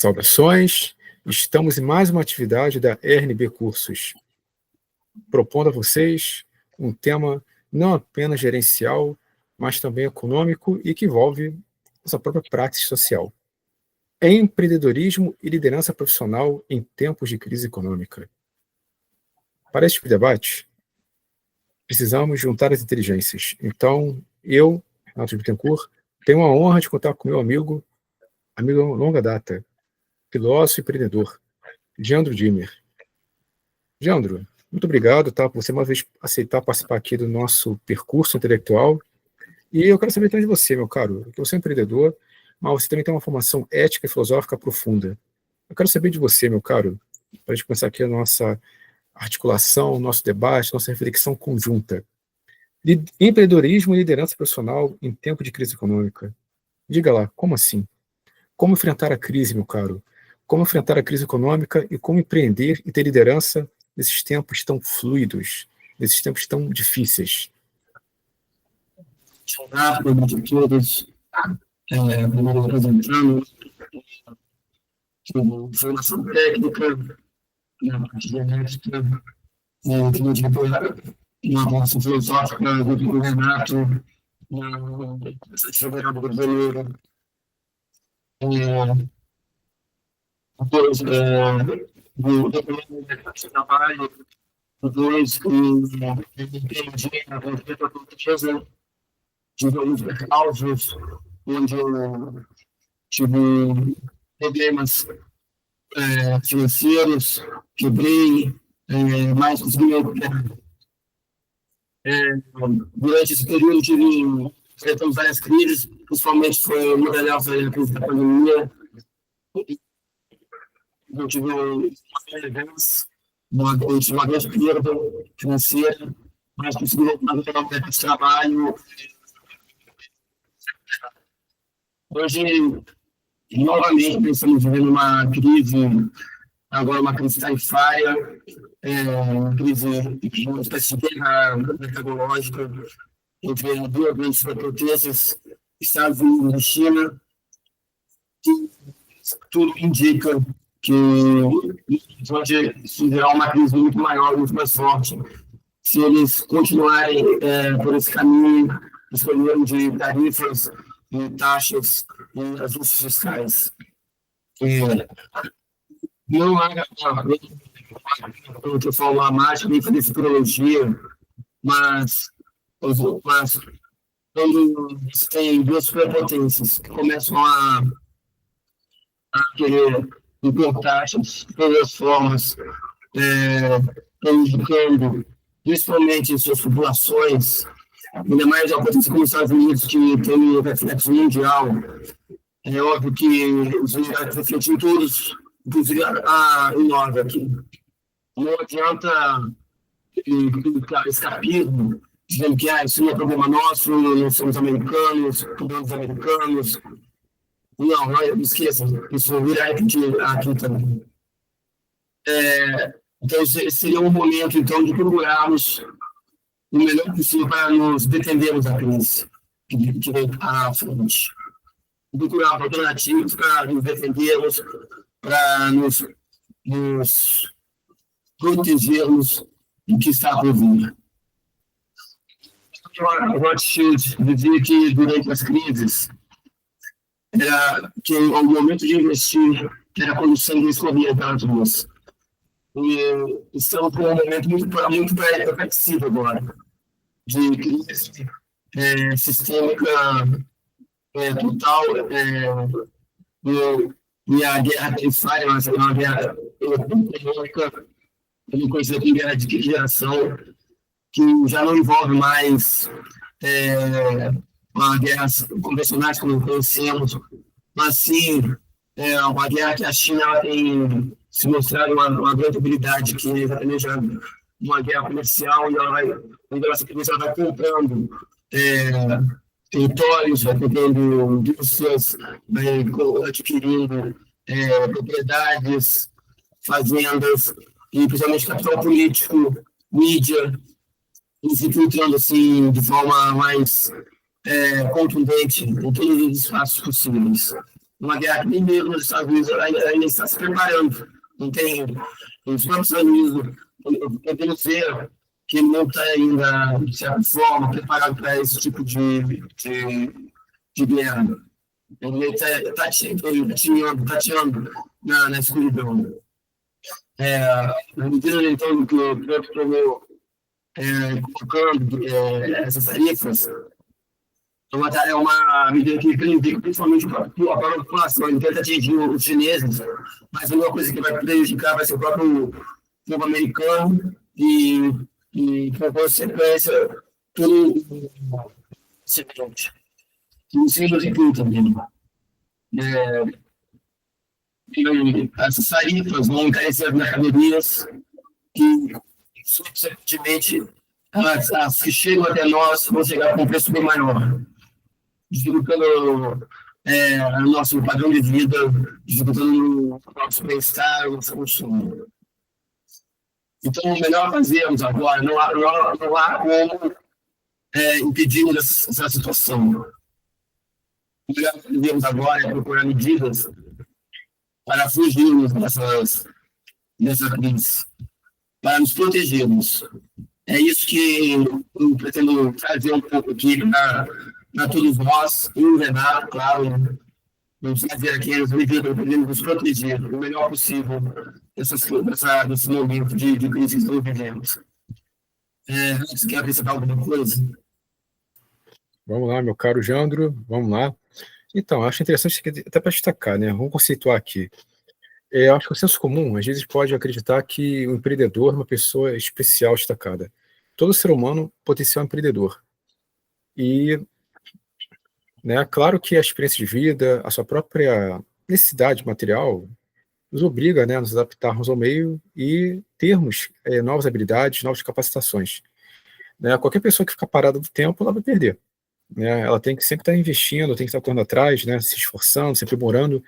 Saudações! Estamos em mais uma atividade da RNB Cursos, propondo a vocês um tema não apenas gerencial, mas também econômico e que envolve nossa própria prática social. Empreendedorismo e liderança profissional em tempos de crise econômica. Para este debate, precisamos juntar as inteligências. Então, eu, Renato Bittencourt, tenho a honra de contar com meu amigo longa data, filósofo e empreendedor, Jandro Dimmer. Jandro, muito obrigado, tá, por você uma vez aceitar participar aqui do nosso percurso intelectual. E eu quero saber também de você, meu caro, que você é empreendedor, mas você também tem uma formação ética e filosófica profunda. Eu quero saber de você, meu caro, para a gente começar aqui a nossa articulação, nosso debate, nossa reflexão conjunta. Empreendedorismo e liderança profissional em tempo de crise econômica. Diga lá, como assim? Como enfrentar a crise, meu caro? Como enfrentar a crise econômica e como empreender e ter liderança nesses tempos tão fluidos, nesses tempos tão difíceis? Olá, boa noite a todos. Primeiro apresentando formação técnica, na parte genética, na formação filosófica do Renato, na Federal Brasileira. Depois, do trabalho, depois, entendi a respeito da portuguesa, tive alguns percalços, onde eu tive problemas financeiros, quebrei, mas consegui me recuperar. Durante esse período, enfrentamos várias crises, principalmente foi uma delas a crise da pandemia. Eu tive uma grande perda financeira, mas consegui voltar ao mercado de trabalho. Hoje, novamente, estamos vivendo uma crise, agora uma crise tarifária, uma crise, uma espécie de guerra mercadológica entre duas grandes potências, Estados Unidos e China. Tudo indica que pode se gerar uma crise muito maior, muito mais forte, se eles continuarem por esse caminho, escolhendo de tarifas e taxas e ajustes fiscais. Não há, eu falo a mágica, nem fazer futurologia, mas quando você tem duas superpotências que começam a querer impor taxas de todas as formas, prejudicando principalmente suas populações, ainda mais a potência como os Estados Unidos, que tem um reflexo mundial. É óbvio que os unidades refletem todos, inclusive em nós aqui. Não adianta escapismo, dizendo que isso não é problema nosso, não somos americanos, problema dos americanos. Não esqueça, isso virá aqui também. Então, seria um momento, então, de procurarmos o melhor possível para nos defendermos da crise que vem à frente. Procurar alternativas para nos defendermos, para nos protegermos do que está por vir. Rothschild dizia que durante as crises que o momento de investir era quando o sangue escorria pelas ruas. E estamos por um momento muito parecido agora, de crise sistêmica total, e a guerra tarifária, mas é uma guerra econômica, uma coisa de guerra de geração, que já não envolve mais uma guerra convencionais como conhecemos, mas sim uma guerra que a China tem se mostrado uma grande habilidade, que é exatamente uma guerra comercial, e onde ela vai comprando territórios, vai comprando indústrias, vai adquirindo propriedades, fazendas, e principalmente capital político, mídia, e se filtrando assim, de forma mais contundente em todos os espaços possíveis. uma guerra que nem mesmo nos Estados Unidos ainda está se preparando. Não tem, os próprios Estados Unidos podemos ver que ele não está ainda, de certa forma, preparado para esse tipo de guerra. Ele está tateando na escuridão. Na medida, então, que o Trump tomou colocando essas tarifas, é uma medida que prejudica principalmente a população. Ele tenta atingir os chineses, mas uma coisa que vai prejudicar vai ser o próprio povo americano e por consequência, tudo seguinte. Os símbolos incluem também. Essas tarifas vão encarecer as mercadorias que, subsequentemente, as que chegam até nós vão chegar com um preço bem maior, dificultando o nosso padrão de vida, dificultando o nosso bem-estar, o nosso consumo. Então, o melhor fazermos agora, não há como impedirmos essa situação. O melhor fazermos agora é procurar medidas para fugirmos dessa crise, para nos protegermos. É isso que eu pretendo trazer um pouco aqui para todos nós, e o Renato, claro, vamos fazer aqui as medidas para nos proteger o melhor possível desse momento de crise que estamos vivendo. Você quer acrescentar alguma coisa? Vamos lá, meu caro Jandro, vamos lá. Então, acho interessante, até para destacar, né? Vamos conceituar aqui. Acho que o senso comum, às vezes, pode acreditar que o empreendedor é uma pessoa especial, destacada. Todo ser humano potencial empreendedor. E, né, claro que a experiência de vida, a sua própria necessidade material, nos obriga, né, a nos adaptarmos ao meio e termos novas habilidades, novas capacitações. Né? Qualquer pessoa que ficar parada do tempo, ela vai perder. Né? Ela tem que sempre estar investindo, tem que estar correndo atrás, né, se esforçando, se aprimorando,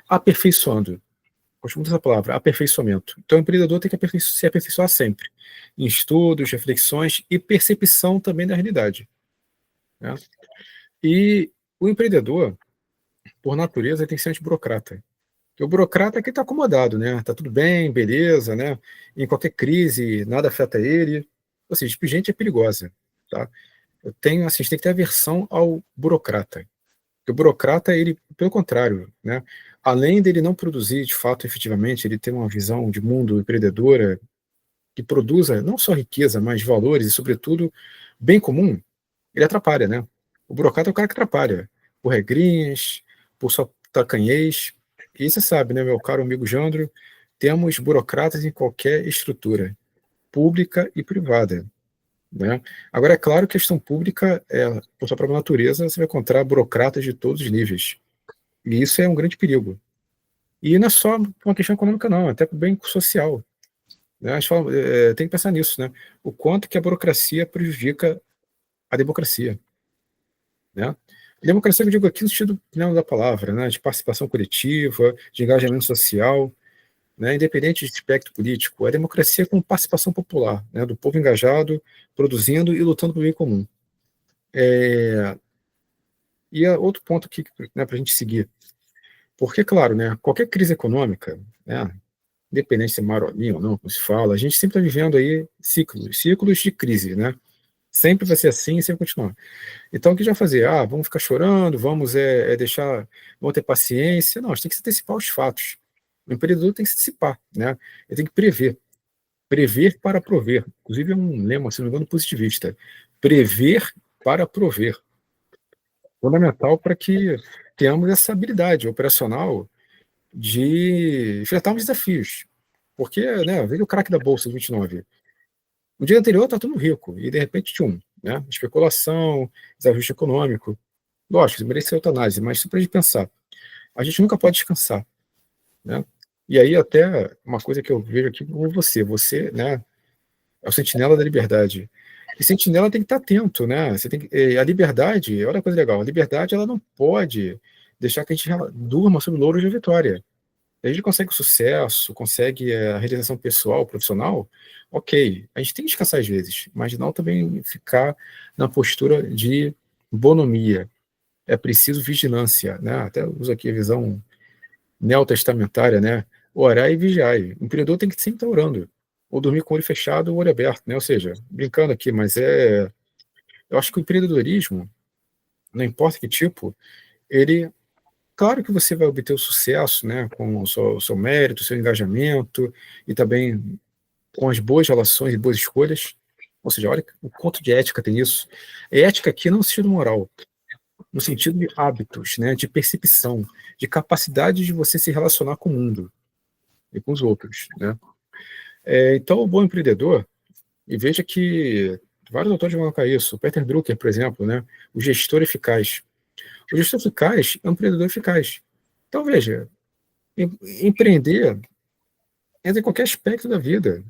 aperfeiçoando. Gosto muito dessa palavra, aperfeiçoamento. Então, o empreendedor tem que se aperfeiçoar sempre, em estudos, reflexões e percepção também da realidade. Né? E o empreendedor, por natureza, tem que ser anti-burocrata. Porque o burocrata é que está acomodado, né? Está tudo bem, beleza, né? Em qualquer crise, nada afeta ele. Ou seja, tipo, gente é perigosa, tá? A gente tem que ter aversão ao burocrata. Porque o burocrata, ele, pelo contrário, né? Além dele não produzir, de fato, efetivamente, ele ter uma visão de mundo empreendedora que produza não só riqueza, mas valores e, sobretudo, bem comum, ele atrapalha, né? O burocrata é o cara que atrapalha, por regrinhas, por sua tacanhez. E você sabe, né, meu caro amigo Jandro, temos burocratas em qualquer estrutura, pública e privada. Né? Agora, é claro que a questão pública, por sua própria natureza, você vai encontrar burocratas de todos os níveis. E isso é um grande perigo. E não é só uma questão econômica, não, é até para o bem social. Né? A gente fala, tem que pensar nisso, né? O quanto que a burocracia prejudica a democracia. Né? Democracia, eu digo aqui no sentido pleno da palavra, né? De participação coletiva, de engajamento social, né? Independente de espectro político, a democracia é com participação popular, né? Do povo engajado, produzindo e lutando pelo bem comum. E outro ponto aqui, né, para a gente seguir, porque, claro, né, qualquer crise econômica, né, independente se é marolinha ou não, como se fala, a gente sempre está vivendo aí ciclos de crise, né? Sempre vai ser assim e sempre continuar. Então, o que já fazer? Vamos ficar chorando, vamos vamos ter paciência. Não, a gente tem que se antecipar os fatos. O empreendedor tem que se antecipar, né? Ele tem que prever. Prever para prover. Inclusive, é um lema, se não me engano, positivista. Prever para prover. Fundamental para que tenhamos essa habilidade operacional de enfrentarmos desafios. Porque, né, veio o craque da Bolsa de 29. No dia anterior está tudo rico, e de repente, né, especulação, desajuste econômico. Lógico, isso merece eutanase, mas isso para a gente pensar. A gente nunca pode descansar. Né? E aí, até uma coisa que eu vejo aqui com você, né, é o sentinela da liberdade. E sentinela tem que estar atento, né? A liberdade, olha a coisa legal, a liberdade ela não pode deixar que a gente durma sobre o louro de vitória. A gente consegue o sucesso, consegue a realização pessoal, profissional, ok. A gente tem que descansar às vezes, mas não também ficar na postura de bonomia. É preciso vigilância, né? Até uso aqui a visão neotestamentária, né? Orai e vigiai. O empreendedor tem que sempre estar orando, ou dormir com o olho fechado ou o olho aberto, né? Ou seja, brincando aqui, mas eu acho que o empreendedorismo, não importa que tipo, ele, claro que você vai obter o sucesso, né? Com o seu mérito, o seu engajamento e também com as boas relações e boas escolhas. Ou seja, olha o quanto de ética tem isso. Ética aqui não no sentido moral, no sentido de hábitos, né, de percepção, de capacidade de você se relacionar com o mundo e com os outros, né? Então, o bom empreendedor, e veja que vários autores vão colocar isso, o Peter Drucker, por exemplo, né, o gestor eficaz. O gestor eficaz é um empreendedor eficaz. Então, veja, empreender entra em qualquer aspecto da vida,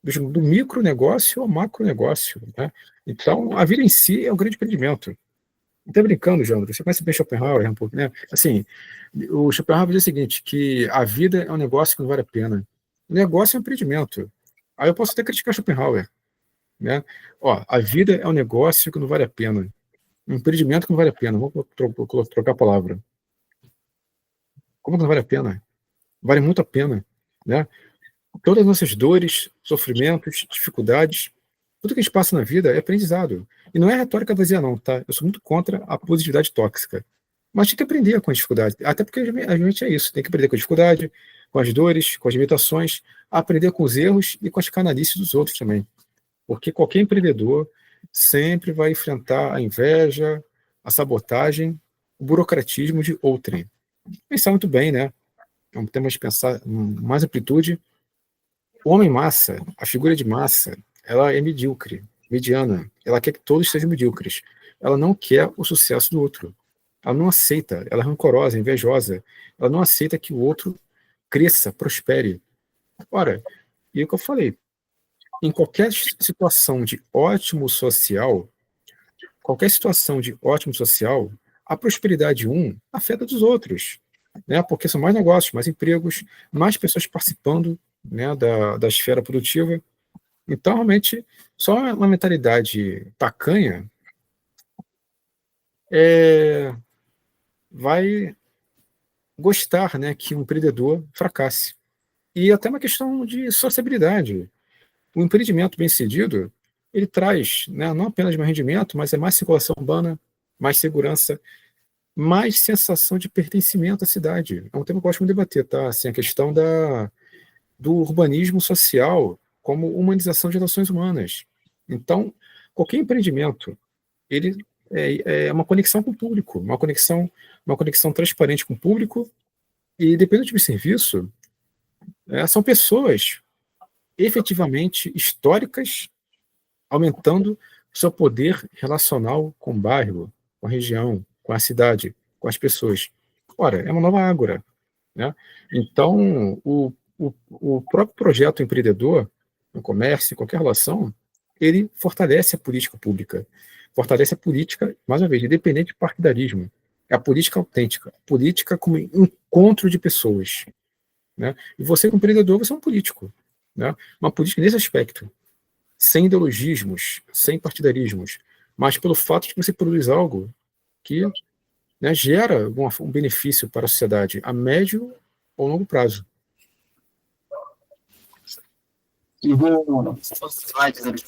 do micronegócio ao macronegócio, né? Então, a vida em si é um grande empreendimento. Não brincando, João, você conhece bem Schopenhauer, um pouco, né? Assim, o Schopenhauer diz o seguinte, que a vida é um negócio que não vale a pena. O negócio é um empreendimento. Aí eu posso até criticar Schopenhauer, né? Ó, a vida é um negócio que não vale a pena. Um empreendimento que não vale a pena. Vamos trocar a palavra. Como que não vale a pena? Vale muito a pena, né? Todas as nossas dores, sofrimentos, dificuldades, tudo que a gente passa na vida é aprendizado. E não é retórica vazia, não, tá? Eu sou muito contra a positividade tóxica. Mas tem que aprender com a dificuldade. Até porque a gente é isso. Tem que aprender com a dificuldade, com as dores, com as limitações, aprender com os erros e com as canalices dos outros também. Porque qualquer empreendedor sempre vai enfrentar a inveja, a sabotagem, o burocratismo de outrem. Pensar muito bem, né? É um tema de pensar mais amplitude. O homem massa, a figura de massa, ela é medíocre, mediana. Ela quer que todos sejam medíocres. Ela não quer o sucesso do outro. Ela não aceita, ela é rancorosa, invejosa. Ela não aceita que o outro cresça, prospere. Ora, e o que eu falei, em qualquer situação de ótimo social, a prosperidade de um afeta dos outros, né? Porque são mais negócios, mais empregos, mais pessoas participando, né, da esfera produtiva. Então, realmente, só uma mentalidade tacanha vai gostar, né, que um empreendedor fracasse. E até uma questão de sociabilidade. O empreendimento bem-sucedido, ele traz, né, não apenas mais rendimento, mas é mais circulação urbana, mais segurança, mais sensação de pertencimento à cidade. É um tema que eu gosto muito de debater, tá? Assim, a questão do urbanismo social como humanização de relações humanas. Então, qualquer empreendimento, ele é uma conexão com o público, uma conexão transparente com o público, e dependendo do tipo de serviço, são pessoas efetivamente históricas, aumentando seu poder relacional com o bairro, com a região, com a cidade, com as pessoas. Ora, é uma nova ágora, né? Então, o próprio projeto empreendedor, no comércio, em qualquer relação, ele fortalece a política pública, fortalece a política, mais uma vez, independente de partidarismo. É a política autêntica, a política como encontro de pessoas, né? E você, como empreendedor, você é um político, né? Uma política nesse aspecto, sem ideologismos, sem partidarismos, mas pelo fato de que você produz algo que, né, gera um benefício para a sociedade a médio ou longo prazo. Eu vou fazer os slides aqui.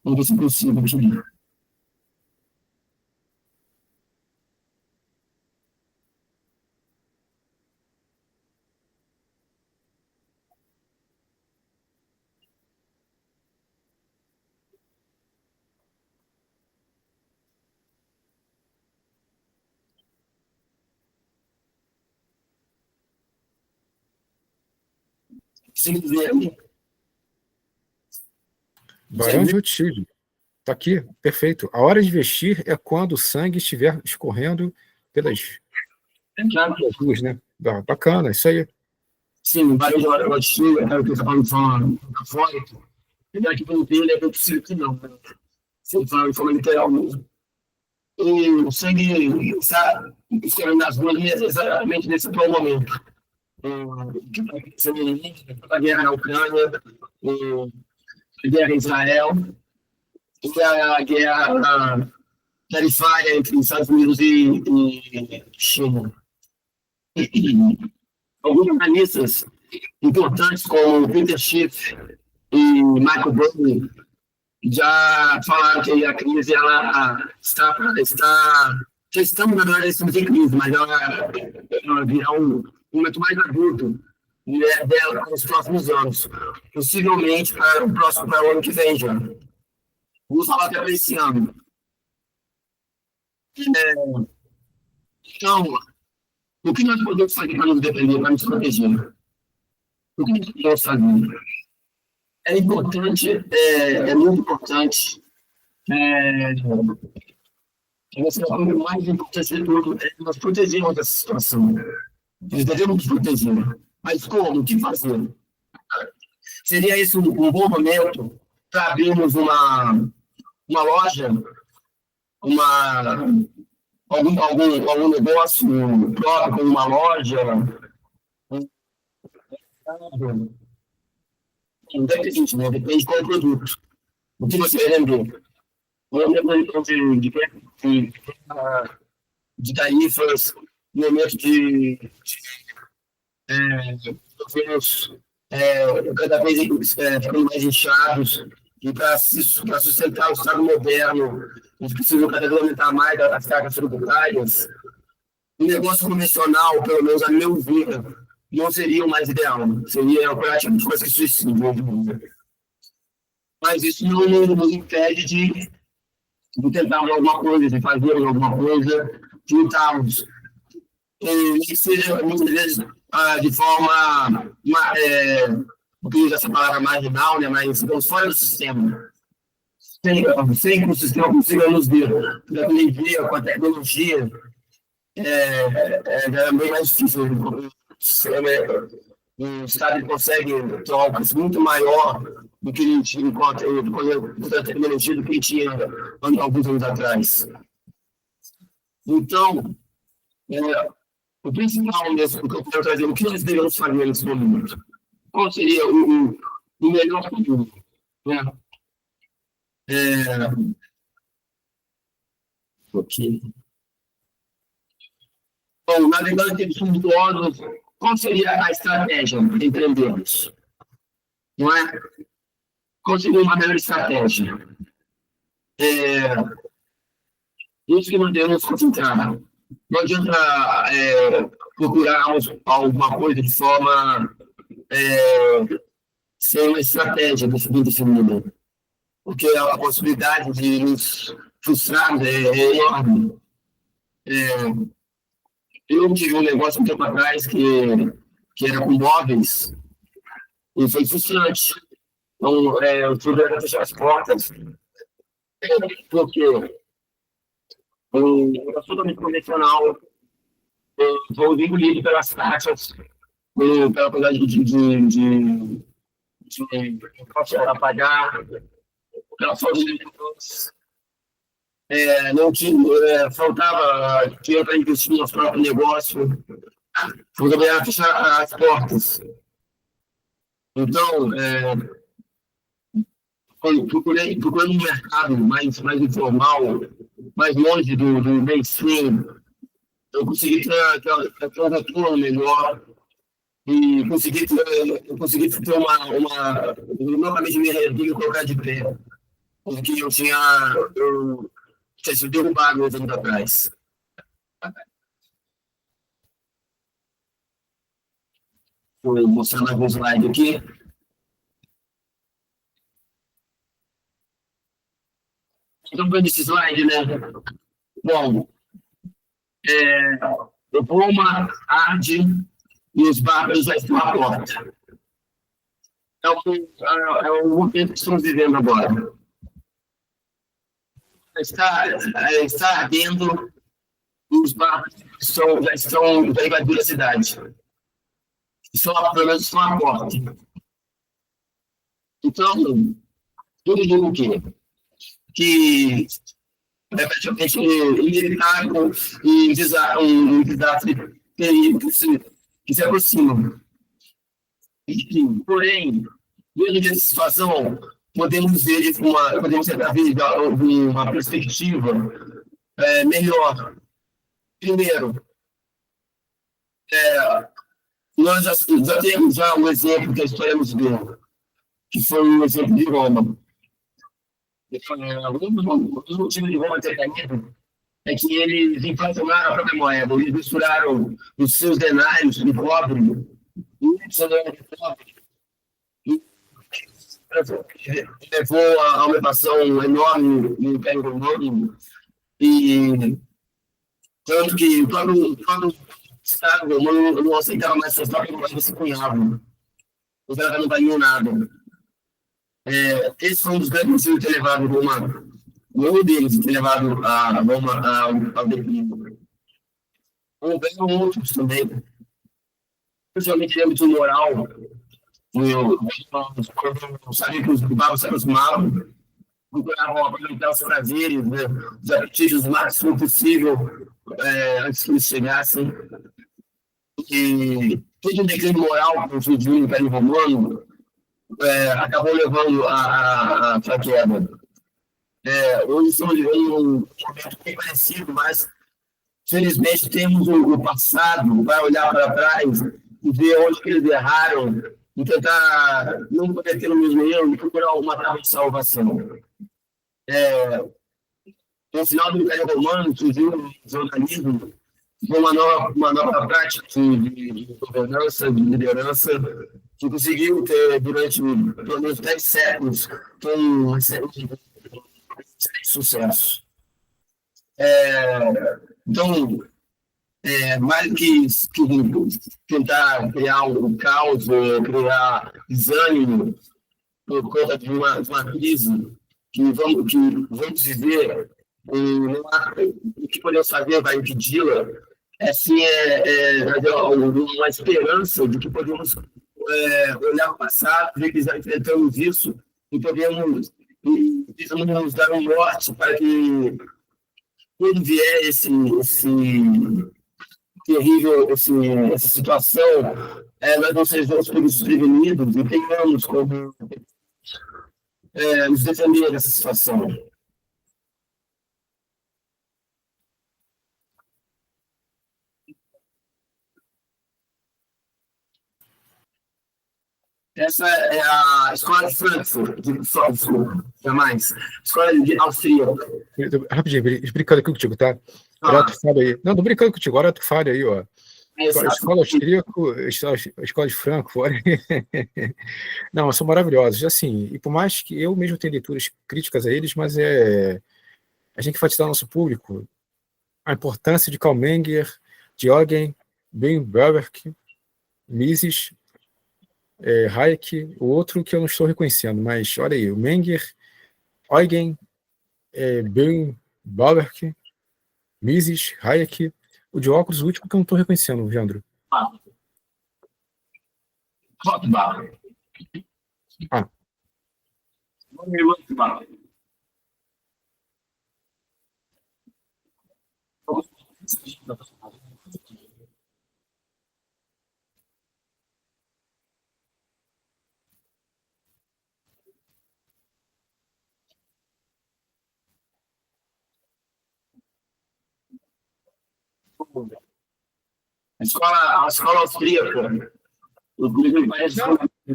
Vamos ver se eu consigo aqui. Se quiser ali. Barão de Rothschild. Está aqui, perfeito. A hora de investir é quando o sangue estiver escorrendo pelas ruas, né? Bacana, isso aí. Sim, o barulho de Rothschild é o que eu estava falando metafórico. E aqui pelo ele é possível que não, né? Se falar de forma literal mesmo. E o sangue está escorrendo nas ruas exatamente nesse atual momento. A guerra na Ucrânia, a guerra em Israel, e a guerra tarifária entre Estados Unidos e China. alguns analistas importantes, como Peter Schiff e Michael Burry, já falaram que a crise ela já estamos, na verdade, estamos em crise, mas ela virá um momento mais agudo, né, dela nos próximos anos, possivelmente para o ano que vem já. Vamos falar até para esse ano. Então, o que nós podemos fazer para nos defender, para nos proteger? O que nós podemos fazer? É importante, é muito importante. Essa é a coisa mais importante de tudo, é nós protegermos essa situação. Nós devemos nos proteger. Mas como? O que fazer? Seria esse um bom momento para abrirmos uma loja, algum negócio próprio, como uma loja? Depende, né? Depende de qual é o produto. O que você vai vender? Eu lembro de tarifas, momento de governos cada vez ficando mais inchados, e para sustentar o Estado moderno, eles precisam cada vez aumentar mais as cargas tributárias. O negócio convencional, pelo menos a meu ver, não seria o mais ideal. Seria praticamente coisa que suicídio. Mas isso não nos impede de tentarmos alguma coisa, de fazermos alguma coisa, de lutarmos. E seja, muitas vezes, de forma, utilizo essa palavra marginal, né, mas estamos fora do sistema. Sem que o sistema consiga nos ver. Com a tecnologia, com a tecnologia, é bem mais difícil. O Estado consegue ter um alcance muito maior do que ele tinha enquanto a tecnologia do que ele tinha alguns anos atrás. Então, o principal mesmo que eu quero trazer, o que nós devemos fazer nesse momento? Qual seria o melhor caminho? Né? Ok. Bom, navegando em tempos tumultuosos, qual seria a estratégia de empreendermos? Não é? Qual seria uma melhor estratégia? Isso que nós devemos concentrar. Não adianta procurarmos alguma coisa de forma sem uma estratégia bem definida, porque a possibilidade de nos frustrarmos é enorme. Eu tive um negócio um tempo atrás que era com móveis e foi frustrante. Então, eu tive que fechar as portas, porque era totalmente convencional, foi engolido pelas taxas, pela quantidade de a pagar, pela falta de não tinha, faltava dinheiro para investir no nosso próprio negócio, também era fechar as portas. Então, procurando um mercado mais informal, mais longe do mainstream, eu consegui ter um retorno melhor e consegui ter novamente me colocar de pé, porque eu tinha sido derrubado uns anos atrás. Vou mostrar mais um slide aqui. Estão vendo esse slide, né? Bom, o Puma arde e os bárbaros já estão à porta. É o momento que estamos vivendo agora. Está ardendo e os bárbaros já invadiram a cidade. Pelo menos estão à porta. Então, tudo digo o quê? Que é praticamente inevitável um desastre terrível que se aproxima. Porém, diante dessa situação, podemos ver uma perspectiva melhor. Primeiro, nós já temos já um exemplo que a história nos deu, que foi o exemplo de Roma. Um dos motivos de Roma ter caído é que eles inflacionaram a própria moeda, eles misturaram os seus denários de cobre, muitos denários de cobre, e levou a uma inflação enorme no Império Romano, e tanto que o próprio Estado romano não aceitava mais suas próprias moedas se cunhavam, os caras não valiam nada. Esse foi um dos grandes motivos de ter levado Roma, um deles, de ter levado a Roma ao declínio. Houveram outros também, principalmente em âmbito moral. Eu sabia que os babos se aproximavam, procuravam aproveitar os prazeres, né, os apetites o máximo possível antes que eles chegassem. E todo o declínio moral que surgiu no Império Romano acabou levando a queda. Hoje estamos vivendo um momento bem parecido, mas felizmente temos o passado, vai olhar para trás e ver onde que eles erraram e tentar não cometer o mesmo erro e procurar uma tábua de salvação. No final do Império Romano surgiu o jornalismo, uma nova prática de governança, de liderança, que conseguiu ter, durante pelo menos 10 séculos, um excelente sucesso. Então, mais do que tentar criar um caos, criar desânimo por conta de uma crise que vamos viver, o que podemos fazer vai impedi-la, uma esperança de que podemos olhar para o passado, ver que já enfrentamos isso e podemos nos dar um norte para que quando vier essa situação, nós não sejamos desprevenidos e tenhamos como nos defender dessa situação. Essa é a escola de Frankfurt, jamais. Escola de austríaca. Rapidinho, brincando aqui contigo, tá? Agora tu fala aí. Não, tô brincando contigo, agora tu fala aí, ó. Escola austríaca, escola de Frankfurt. Não, são maravilhosos. Assim, e por mais que eu mesmo tenha leituras críticas a eles, mas a gente enfatizar ao nosso público a importância de Karl Menger, de Eugen, Baumberg, Mises, Hayek, o outro que eu não estou reconhecendo, mas olha aí, o Menger, Eugen, Baumberg, Mises, Hayek, o de óculos, o último que eu não estou reconhecendo, Leandro. Rothbard. A escola austríaca.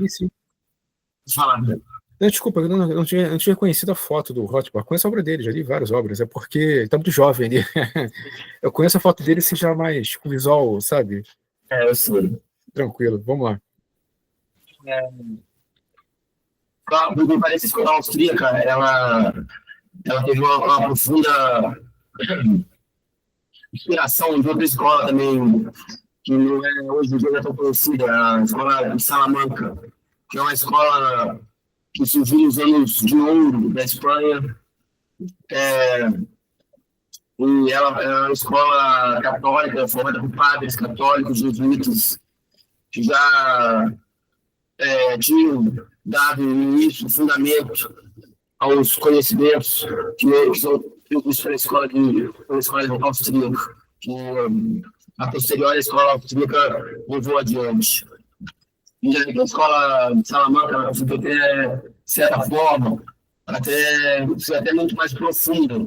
Sim. Fala. Não, desculpa, eu não tinha reconhecido a foto do Rothbard. Conheço a obra dele, já li várias obras. É porque ele está muito jovem ali. Eu conheço a foto dele, se já mais com visual, sabe? Eu sei. Tranquilo, vamos lá. Me parece que a escola austríaca, ela teve uma profunda inspiração de outra escola também, que não é hoje em dia tão conhecida, a escola de Salamanca, que é uma escola que surgiu nos anos de ouro da Espanha. E ela é uma escola católica, formada por padres católicos, jesuítas, que já tinham dado início, fundamento aos conhecimentos que são pela escola austríaca, que a posterior escola austríaca levou adiante. E a escola de Salamanca foi até, de certa forma, até muito mais profunda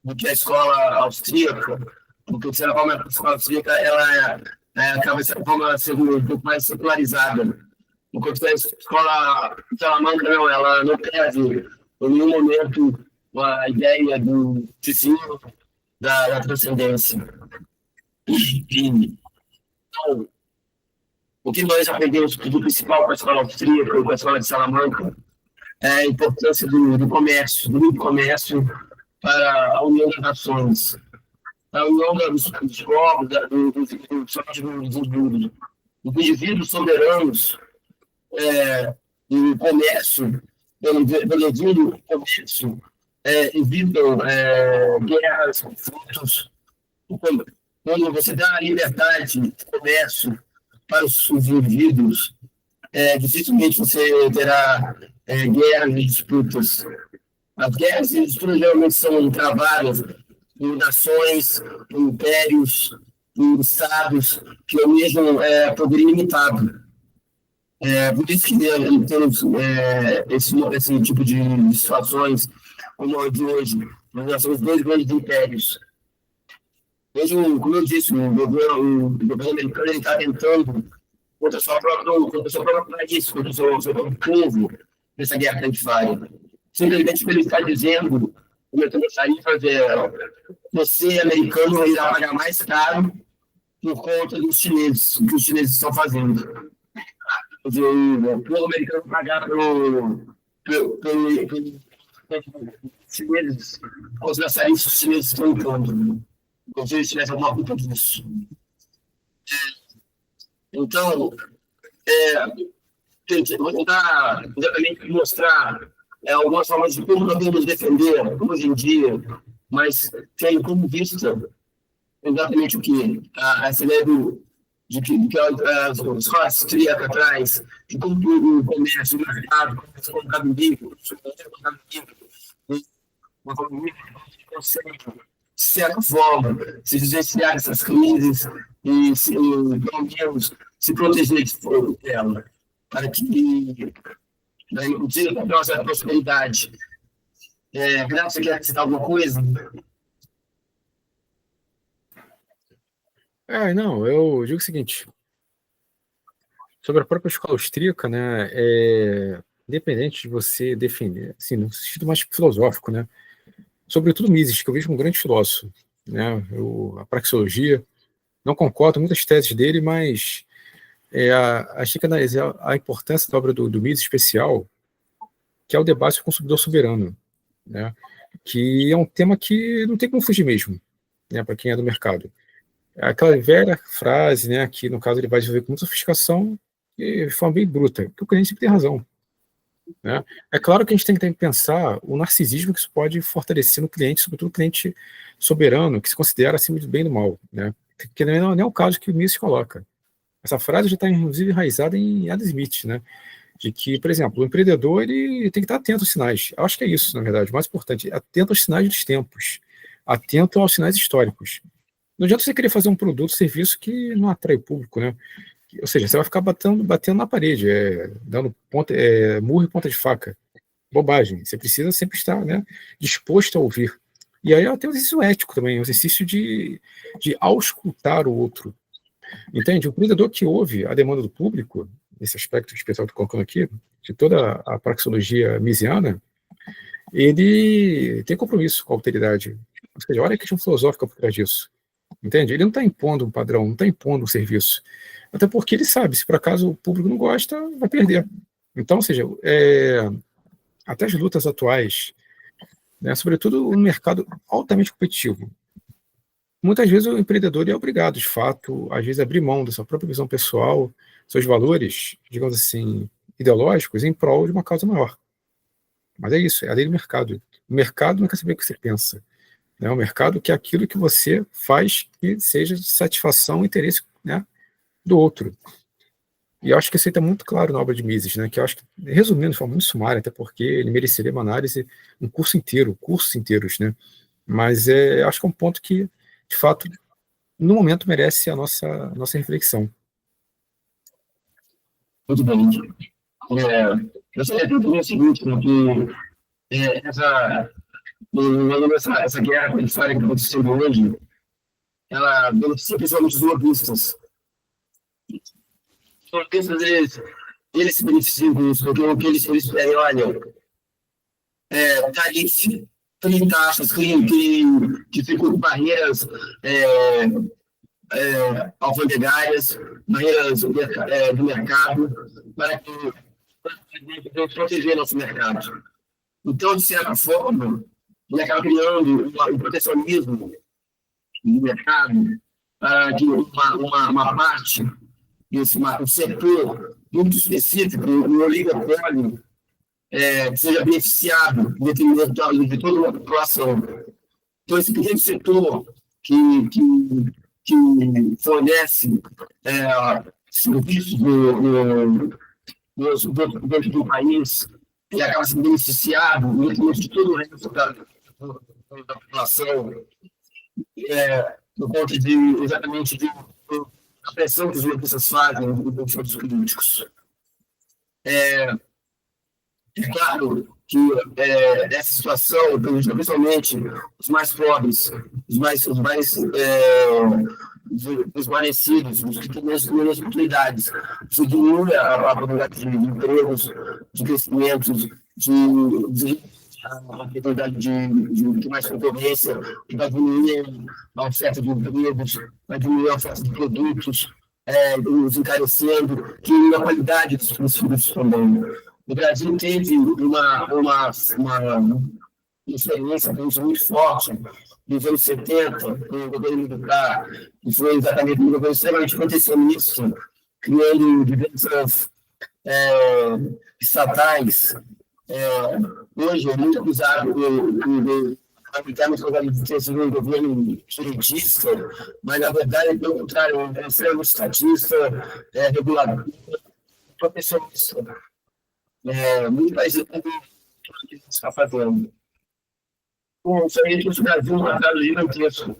do que a escola austríaca, porque, de certa forma, a escola austríaca ela acaba sendo um pouco mais secularizada. Enquanto a escola Salamanca, não, ela não perde em nenhum momento a ideia do ensino da transcendência. Então, o que nós aprendemos do principal com a escola austríaca, com a escola de Salamanca, é a importância do comércio, do livre comércio para a união das nações, a união dos povos, dos indivíduos soberanos, o comércio, pelo comércio, evitam guerras, conflitos. Quando você dá a liberdade de comércio para os indivíduos, dificilmente você terá guerras e disputas. As guerras e disputas geralmente são travadas por nações, por impérios, por estados que almejam poder ilimitado. Por isso que temos esse tipo de situações como a de hoje. Nós somos dois grandes impérios. Hoje, como eu disse, o governo americano está tentando contra o seu próprio país, contra o seu próprio povo, nessa guerra que a gente faz. Simplesmente ele está dizendo, aumentando as tarifas, você, americano, irá pagar mais caro por conta dos chineses, o que os chineses estão fazendo. Quer dizer, o povo americano pagar pelo chineses, os tarifas os chineses estão impondo. Como se eles tivessem alguma culpa disso. Então, vou tentar exatamente mostrar algumas formas de como nós podemos defender hoje em dia, mas tem como vista exatamente o que a ideia de que a escola austríaca traz, de como o comércio, o mercado, o mercado livre, uma economia que consegue, de certa forma, se vivenciar essas crises e, pelo menos, se proteger dela, para que diga a nossa prosperidade. Renato, você quer citar alguma coisa? Não, eu digo o seguinte, sobre a própria escola austríaca, né, independente de você defender, assim, no sentido mais filosófico, né, sobretudo Mises, que eu vejo um grande filósofo, né, a praxeologia, não concordo com muitas teses dele, mas achei que analisar a importância da obra do Mises especial, que é o debate sobre o consumidor soberano, né, que é um tema que não tem como fugir mesmo, né, para quem é do mercado. Aquela velha frase, né, que no caso ele vai desenvolver com muita sofisticação e de forma bem bruta, que o cliente sempre tem razão. Né? É claro que a gente tem que pensar o narcisismo que isso pode fortalecer no cliente, sobretudo o cliente soberano, que se considera acima do bem e do mal. Né? Que não é o caso que o Mises coloca. Essa frase já está, inclusive, enraizada em Adam Smith, né? De que, por exemplo, o empreendedor ele tem que estar atento aos sinais. Eu acho que é isso, na verdade, o mais importante, atento aos sinais dos tempos, atento aos sinais históricos. Não adianta você querer fazer um produto, serviço que não atrai o público, né? Ou seja, você vai ficar batendo na parede, dando murro e ponta de faca. Bobagem. Você precisa sempre estar, né, disposto a ouvir. E aí tem um exercício ético também, um exercício de auscultar o outro. Entende? O empreendedor que ouve a demanda do público, esse aspecto que o pessoal está colocando aqui, de toda a praxeologia misiana, ele tem compromisso com a alteridade. Ou seja, olha a questão filosófica por trás disso. Entende? Ele não está impondo um padrão, não está impondo um serviço. Até porque ele sabe, se por acaso o público não gosta, vai perder. Então, ou seja, até as lutas atuais, né, sobretudo no mercado altamente competitivo, muitas vezes o empreendedor é obrigado, de fato, às vezes, a abrir mão da sua própria visão pessoal, seus valores, digamos assim, ideológicos, em prol de uma causa maior. Mas é isso, é a lei do mercado. O mercado não quer saber o que você pensa. Né? O mercado quer aquilo que você faz que seja de satisfação e interesse, né, do outro. E eu acho que isso aí está muito claro na obra de Mises, né, que eu acho que, resumindo de forma muito sumária, até porque ele mereceria uma análise, um curso inteiro, cursos inteiros, né, mas eu acho que é um ponto que, de fato, no momento merece a nossa reflexão. Muito bem. Eu só ia dizer o seguinte, né, que essa guerra histórica que está acontecendo hoje, ela beneficia principalmente os lobistas. economistas, eles se beneficiam disso, porque o que eles pedem, olha, tarife, criem taxas, dificultem barreiras alfandegárias, barreiras do mercado, para proteger nosso mercado. Então, de certa forma, ele acaba criando um protecionismo no mercado para que uma parte, um setor muito específico, um oligopólio, seja beneficiado em detrimento de toda uma população. Então, esse pequeno setor que fornece serviços dentro do país, ele acaba sendo beneficiado em detrimento de todo o resto da população, por conta exatamente da pressão que os jornalistas fazem nos fundos políticos. É claro que essa situação prejudica principalmente os mais pobres, os mais desguarnecidos, os que têm menos oportunidades. Isso diminui a probabilidade de empregos, de crescimento, de a oportunidade de mais concorrência, que vai diminuir a oferta de empregos, vai diminuir a oferta de produtos, os encarecendo, diminuir a qualidade dos produtos também. O Brasil teve uma experiência muito forte nos anos 70, com o governo militar, que foi exatamente um governo extremamente protecionista, criando diversas estatais. Hoje é muito acusado de ter sido um governo direitista, mas na verdade, pelo contrário, é um extremamente estatista, regulador, protecionista. Muito mais do que a gente está fazendo. Bom, isso aí trouxe o Brasil um atraso gigantesco.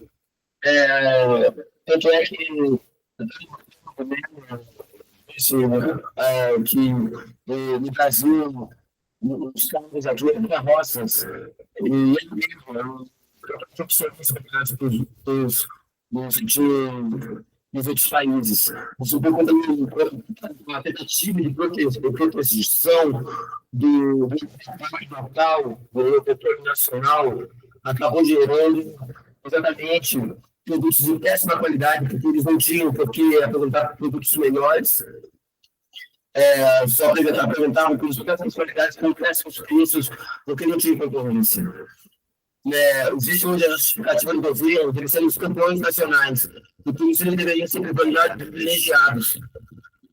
Tanto é que no Brasil, os campos aqui eram carroças, e ele mesmo era um profissionista nos outros países. Isso por conta de uma tentativa de proteção do Natal, do controle nacional, acabou gerando exatamente produtos de péssima qualidade, porque eles não tinham porque apresentar produtos melhores. Só apresentavam produtos de péssimas qualidades com péssimos preços, porque não tinha concorrência. Existe hoje a justificativa do governo de eles serem os campeões nacionais, porque isso eles deveriam ser privilegiados,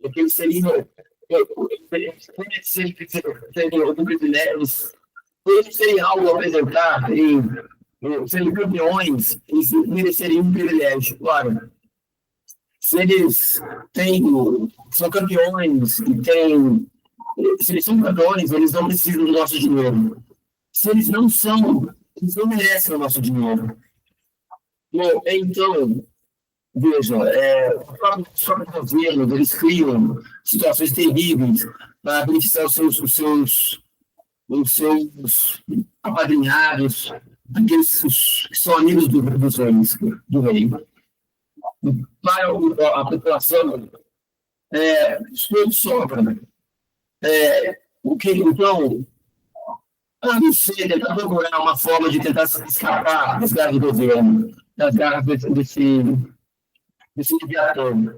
porque eles seriam algum privilégio, eles seriam algo a apresentar, serem campeões, eles mereceriam um privilégio. Claro, se eles são campeões se eles são campeões, eles não precisam do nosso dinheiro. Se eles não são, eles não merecem o nosso dinheiro. Bom, então, veja, os próprios governos, eles criam situações terríveis para beneficiar os seus apadrinhados, aqueles que são amigos do rei. Para a população, tudo sobra. Então, não sei, tentar procurar uma forma de tentar escapar das garras do governo, das garras desse leviatã.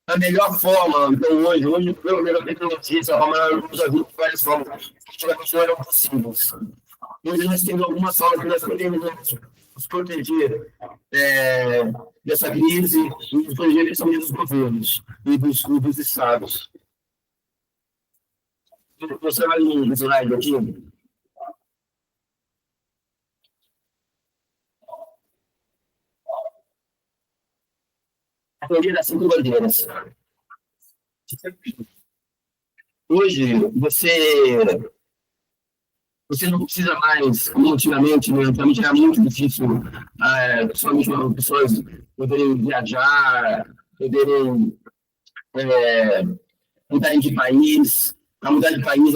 A melhor forma, então, hoje pela melhor tecnologia, essa forma nos ajuda de várias formas, que antigamente não eram possíveis. Hoje nós temos algumas formas que nós podemos nos proteger dessa crise e nos proteger principalmente dos governos e dos estados. Você vai no slide aqui. A teoria das 5 bandeiras. Hoje, você não precisa mais, como antigamente, né? Antigamente era muito difícil, principalmente as pessoas poderem viajar, poderem mudar de país. A mudar de país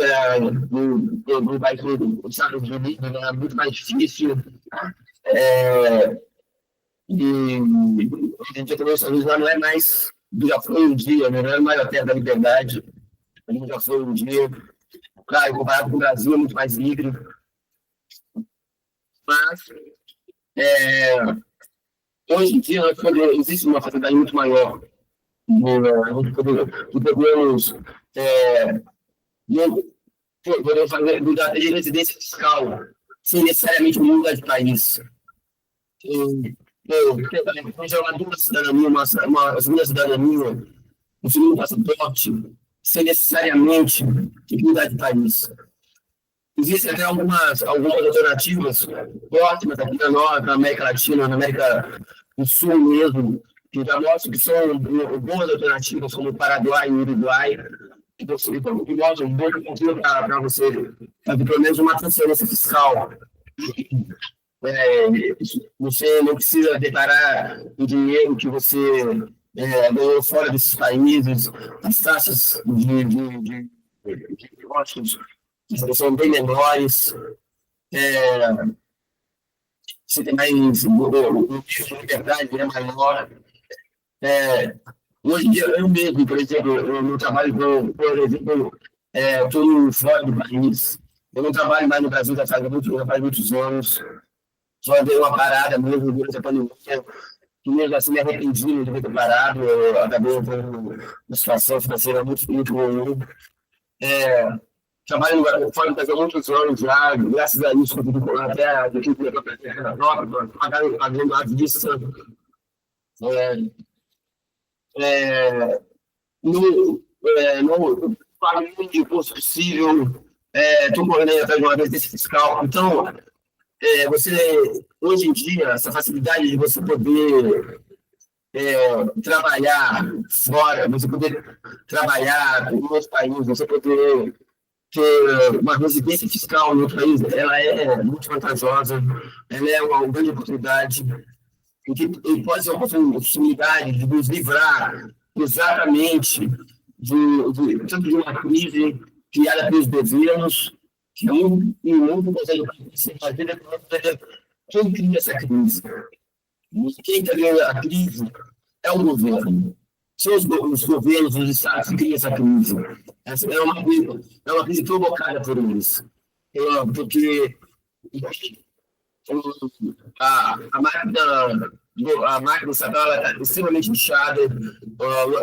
no país dos Estados Unidos era muito mais difícil. E hoje em dia também os Estados Unidos não é mais já foi um dia, né? Não é mais a terra da liberdade, a gente já foi um dia. Claro, comparado com o Brasil, é muito mais livre, mas é, hoje em dia existe uma facilidade muito maior de podermos podemos fazer mudar de residência fiscal sem necessariamente mudar de país. Congelar duas cidadania, uma segunda cidadania, um segundo passaporte, sem necessariamente mudar de país. Existem até algumas alternativas ótimas aqui na América Latina, na América do Sul mesmo, que já mostram que são boas alternativas, como o Paraguai e o Uruguai, que mostram um bom conteúdo para você fazer pelo menos uma transferência fiscal. Você não precisa declarar o dinheiro que você ganhou fora desses países, as taxas de impostos são bem menores, você tem mais o tipo de liberdade é maior. Hoje em dia, eu mesmo, por exemplo, eu não trabalho, por exemplo, estou fora do país. Eu não trabalho mais no Brasil já faz muitos anos. Só dei uma parada mesmo durante a pandemia. Que mesmo assim me arrependi de ter parado. Eu acabei entrando numa situação financeira muito ruim. Trabalho fora do Brasil há muitos anos já, graças a isso, consegui até a gente pagando a vista. No pagamento de imposto possível, estou correndo aí atrás de uma residência fiscal. Então, você, hoje em dia, essa facilidade de você poder trabalhar fora, você poder trabalhar em outros países, você poder ter uma residência fiscal em outro país, ela é muito vantajosa, ela é uma grande oportunidade, e pode ser uma oportunidade de nos livrar exatamente tanto de uma crise criada pelos governos, que não consegue fazer quem cria essa crise. Quem cria a crise é o governo. São os governos, os estados que criam essa crise. Essa é uma crise provocada por eles. Porque a máquina estatal está extremamente inchada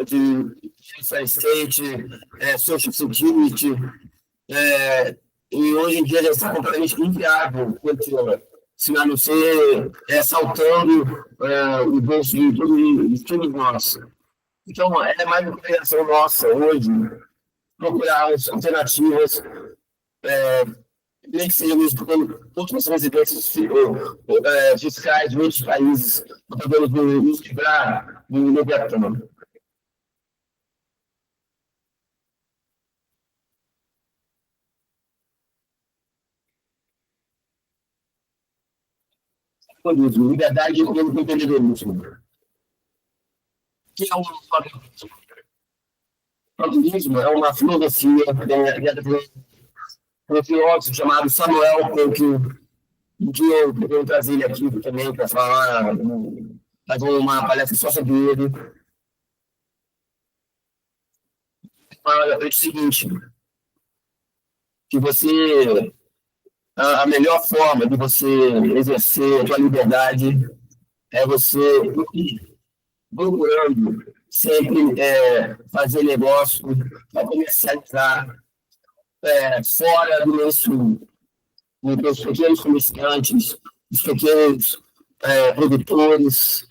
de state, social security, e hoje em dia já está completamente inviável se a não ser saltando o bolso de todos nós. Então, é mais uma criação nossa hoje, procurar as alternativas, nem que seja mesmo procurando outras residências fiscais de outros países, para podermos nos livrar do Leviatã. Liberdade econômica e empreendedorismo. Que é o paganismo? É uma filosofia criada por um filósofo chamado Samuel Coelho, que eu vou trazer ele aqui também para falar, fazer uma palestra só sobre ele. Fala o seguinte, que a melhor forma de você exercer a sua liberdade é você procurando sempre fazer negócio, para comercializar fora do nosso, dos pequenos comerciantes, dos pequenos produtores,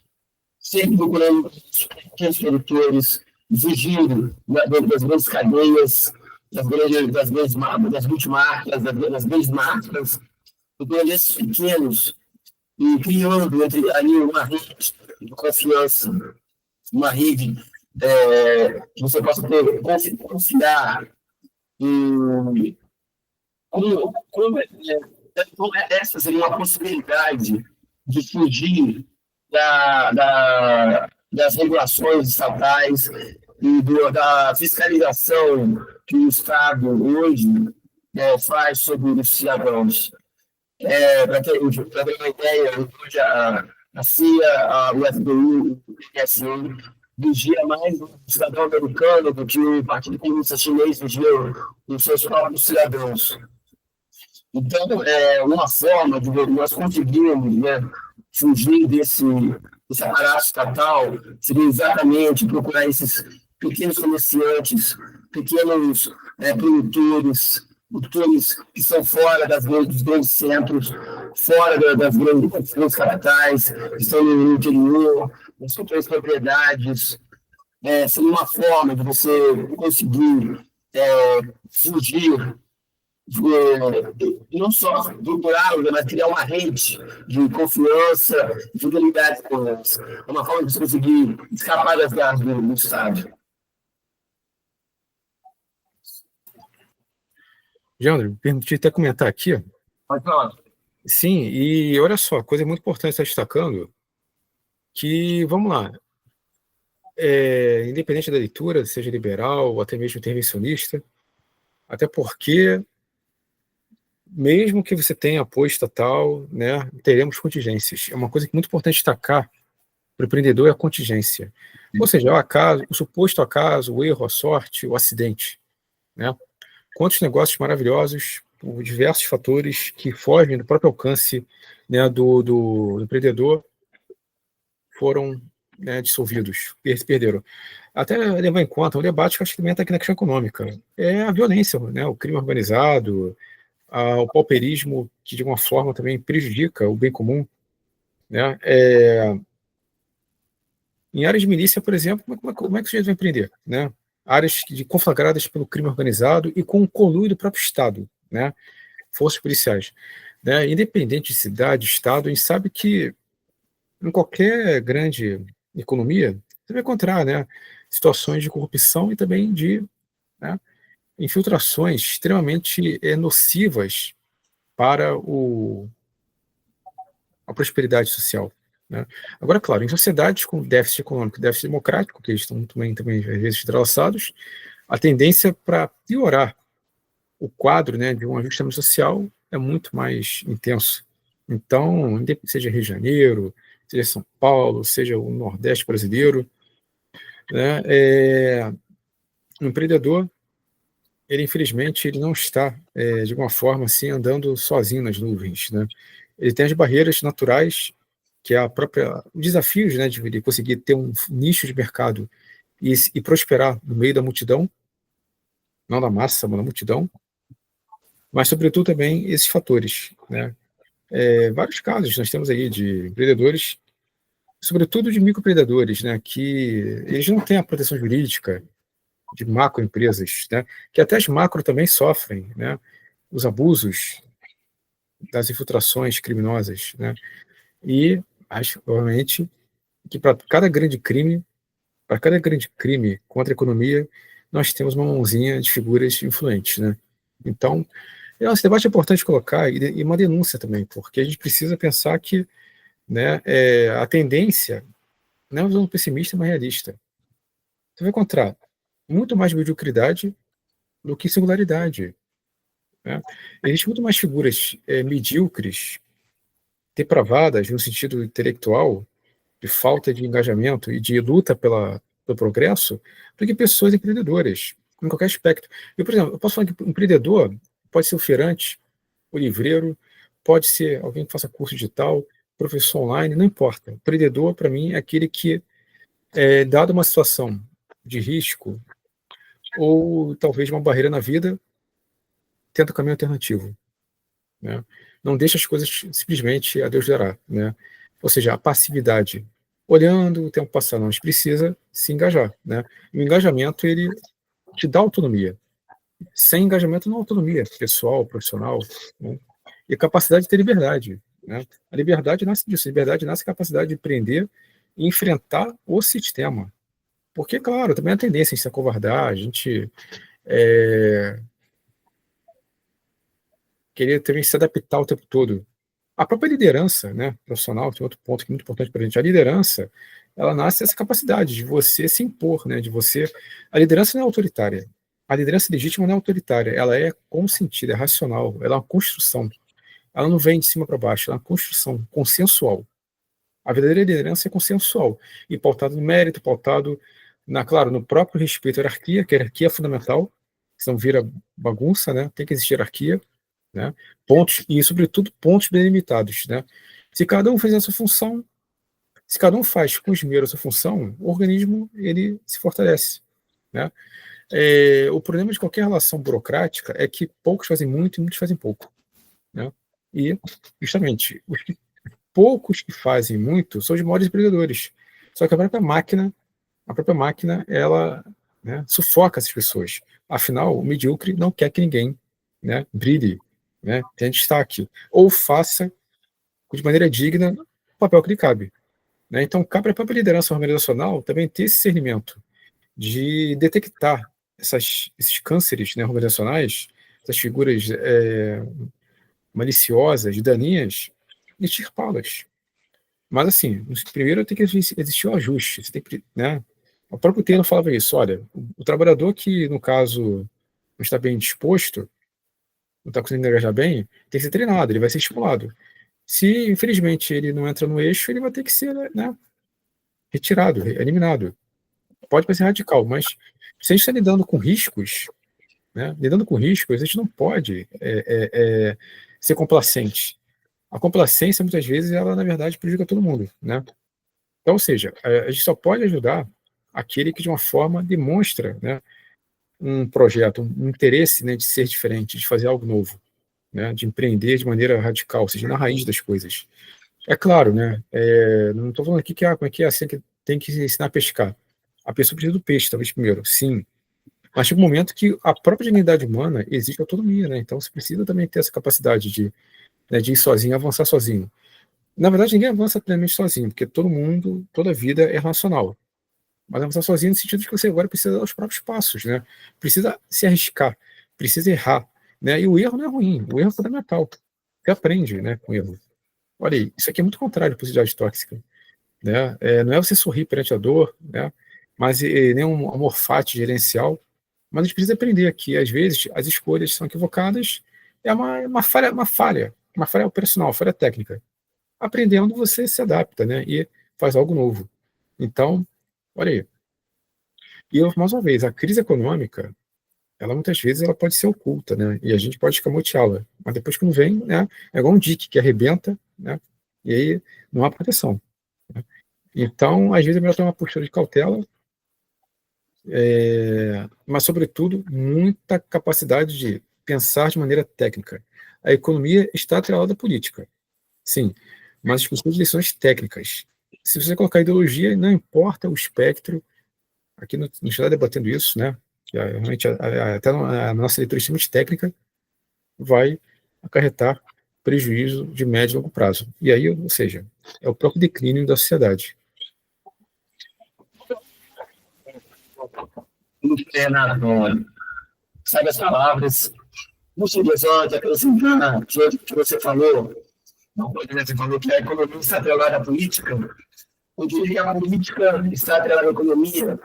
sempre procurando os pequenos produtores, fugindo das grandes cadeias, das multimarcas, das grandes marcas, procurando esses pequenos e criando ali uma rede de confiança, uma rede que você possa confiar em essa seria uma possibilidade de fugir das regulações estatais e da fiscalização que o Estado hoje faz sobre os cidadãos. Para ter uma ideia, hoje a CIA, o FBI, o PSI, vigia mais o cidadão americano do que o Partido Comunista Chinês vigia os seus próprios cidadãos. Então, uma forma de nós conseguirmos, né, fugir desse aparato estatal seria exatamente procurar esses pequenos comerciantes, pequenos produtores que estão fora dos grandes centros, fora das grandes capitais, que estão no interior, nas pequenas propriedades. Seria uma forma de você conseguir fugir não só procurá-los, mas criar uma rede de confiança e fidelidade com eles. É uma forma de você conseguir escapar das garras do Estado. Jandro, me permiti até comentar aqui. Pode falar. Sim, e olha só, coisa muito importante estar destacando, que, vamos lá, independente da leitura, seja liberal ou até mesmo intervencionista, até porque, mesmo que você tenha apoio estatal, né, teremos contingências. É uma coisa que é muito importante destacar para o empreendedor é a contingência. Ou seja, o acaso, o suposto acaso, o erro, a sorte, o acidente. Né? Quantos negócios maravilhosos, por diversos fatores que fogem do próprio alcance, né, do empreendedor, foram, né, dissolvidos, perderam. Até levar em conta um debate que acho que também está aqui na questão econômica. É a violência, né, o crime organizado, o pauperismo, que de alguma forma também prejudica o bem comum. Né? Em áreas de milícia, por exemplo, como é que o sujeito vai empreender? Né? Áreas conflagradas pelo crime organizado e com o conluio do próprio Estado, né? Forças policiais. Né? Independente de cidade, Estado, a gente sabe que em qualquer grande economia, você vai encontrar, né, situações de corrupção e também de, né, infiltrações extremamente nocivas para a prosperidade social. Né? Agora, claro, em sociedades com déficit econômico e déficit democrático, que estão também às vezes entrelaçados, a tendência para piorar o quadro, né, de um ajustamento social é muito mais intenso. Então, seja Rio de Janeiro, seja São Paulo, seja o Nordeste brasileiro, né, o empreendedor, ele infelizmente ele não está, de alguma forma assim, andando sozinho nas nuvens. Né? Ele tem as barreiras naturais, que é os desafios, né, de conseguir ter um nicho de mercado e prosperar no meio da multidão, não da massa, mas da multidão, mas sobretudo também esses fatores. Né? Vários casos nós temos aí de empreendedores, sobretudo de microempreendedores, né, que eles não têm a proteção jurídica de macroempresas, né, que até as macro também sofrem, né, os abusos das infiltrações criminosas, né, e acho, obviamente, que para cada grande crime contra a economia, nós temos uma mãozinha de figuras influentes, né. Então, esse debate é importante colocar e uma denúncia também, porque a gente precisa pensar que, né, a tendência não é um pessimista, mas realista. Você vai encontrar muito mais mediocridade do que singularidade. Né? Existem muito mais figuras medíocres, depravadas no sentido intelectual, de falta de engajamento e de luta pelo progresso, do que pessoas empreendedoras, em qualquer aspecto. Eu, por exemplo, eu posso falar que o empreendedor pode ser o feirante, o livreiro, pode ser alguém que faça curso digital, professor online, não importa. O empreendedor, para mim, é aquele que, dado uma situação de risco, ou talvez uma barreira na vida, tenta um caminho alternativo. Né? Não deixa as coisas simplesmente a Deus dará. Né? Ou seja, a passividade. Olhando o tempo passar, não, a gente precisa se engajar. Né? E o engajamento, ele te dá autonomia. Sem engajamento, não há autonomia pessoal, profissional. Né? E a capacidade de ter liberdade. Né? A liberdade nasce disso. A liberdade nasce da capacidade de empreender e enfrentar o sistema. Porque, claro, também há tendência a gente se acovardar, a gente querer também se adaptar o tempo todo. A própria liderança, né, profissional, tem outro ponto que é muito importante para a gente. A liderança, ela nasce dessa capacidade de você se impor, né, de você. A liderança não é autoritária. A liderança legítima não é autoritária. Ela é consentida, é racional. Ela é uma construção. Ela não vem de cima para baixo. Ela é uma construção consensual. A verdadeira liderança é consensual e pautado no mérito, pautado, claro, no próprio respeito à hierarquia, que a hierarquia é fundamental, senão vira bagunça, né? Tem que existir hierarquia, né? Pontos, e, sobretudo, pontos delimitados, né? Se cada um fizer a sua função, se cada um faz com esmero a sua função, o organismo ele se fortalece, né? O problema de qualquer relação burocrática é que poucos fazem muito e muitos fazem pouco, né? E, justamente, poucos que fazem muito são os maiores empreendedores. Só que a própria máquina, ela, né, sufoca essas pessoas. Afinal, o medíocre não quer que ninguém, né, brilhe, né, tenha destaque, ou faça de maneira digna o papel que lhe cabe, né? Então, cabe à própria liderança organizacional também ter esse discernimento de detectar esses cânceres, né, organizacionais, essas figuras maliciosas, daninhas, e extirpá-las. Mas, assim, primeiro tem que existir um ajuste. Você tem que, né? O próprio Taylor falava isso. Olha, o trabalhador que, no caso, não está bem disposto, não está conseguindo engajar bem, tem que ser treinado, ele vai ser estimulado. Se, infelizmente, ele não entra no eixo, ele vai ter que ser, né, retirado, eliminado. Pode parecer radical, mas se a gente está lidando com riscos, né, a gente não pode ser complacente. A complacência, muitas vezes, ela, na verdade, prejudica todo mundo, né? Então, ou seja, a gente só pode ajudar aquele que, de uma forma, demonstra, né, um projeto, um interesse, né, de ser diferente, de fazer algo novo, né, de empreender de maneira radical, ou seja, na raiz das coisas. É claro, né, não estou falando aqui que como é que é assim que tem que ensinar a pescar. A pessoa precisa do peixe, talvez primeiro, sim. Mas chega um momento que a própria dignidade humana exige autonomia, né? Então você precisa também ter essa capacidade né, de ir sozinho, avançar sozinho. Na verdade, ninguém avança plenamente sozinho, porque todo mundo, toda vida é relacional. Mas avançar sozinho no sentido de que você agora precisa dar os próprios passos, né? Precisa se arriscar, precisa errar, né? E o erro não é ruim, o erro é fundamental. Você aprende, né, com o erro. Olha aí, isso aqui é muito contrário à positividade tóxica, né? Não é você sorrir perante a dor, né? Mas nem um amor fati gerencial. Mas a gente precisa aprender que, às vezes, as escolhas são equivocadas. É uma falha operacional, uma falha técnica. Aprendendo, você se adapta, né? E faz algo novo. Então, olha aí. E, mais uma vez, a crise econômica, ela muitas vezes ela pode ser oculta, né? E a gente pode escamoteá-la. Mas depois que não vem, né? É igual um dique que arrebenta, né? E aí não há proteção, né? Então, às vezes é melhor ter uma postura de cautela, mas, sobretudo, muita capacidade de pensar de maneira técnica. A economia está atrelada à política, sim, mas as pessoas de lições técnicas. Se você colocar ideologia, não importa o espectro, aqui a gente está debatendo isso, né? Que realmente até a nossa leitura extremamente técnica vai acarretar prejuízo de médio e longo prazo. E aí, ou seja, é o próprio declínio da sociedade. Renato, sabe as palavras? Não seria só de acrescentar que você falou, não pode você falou que a economia está atrelada à política. Eu diria que a política está atrelada à economia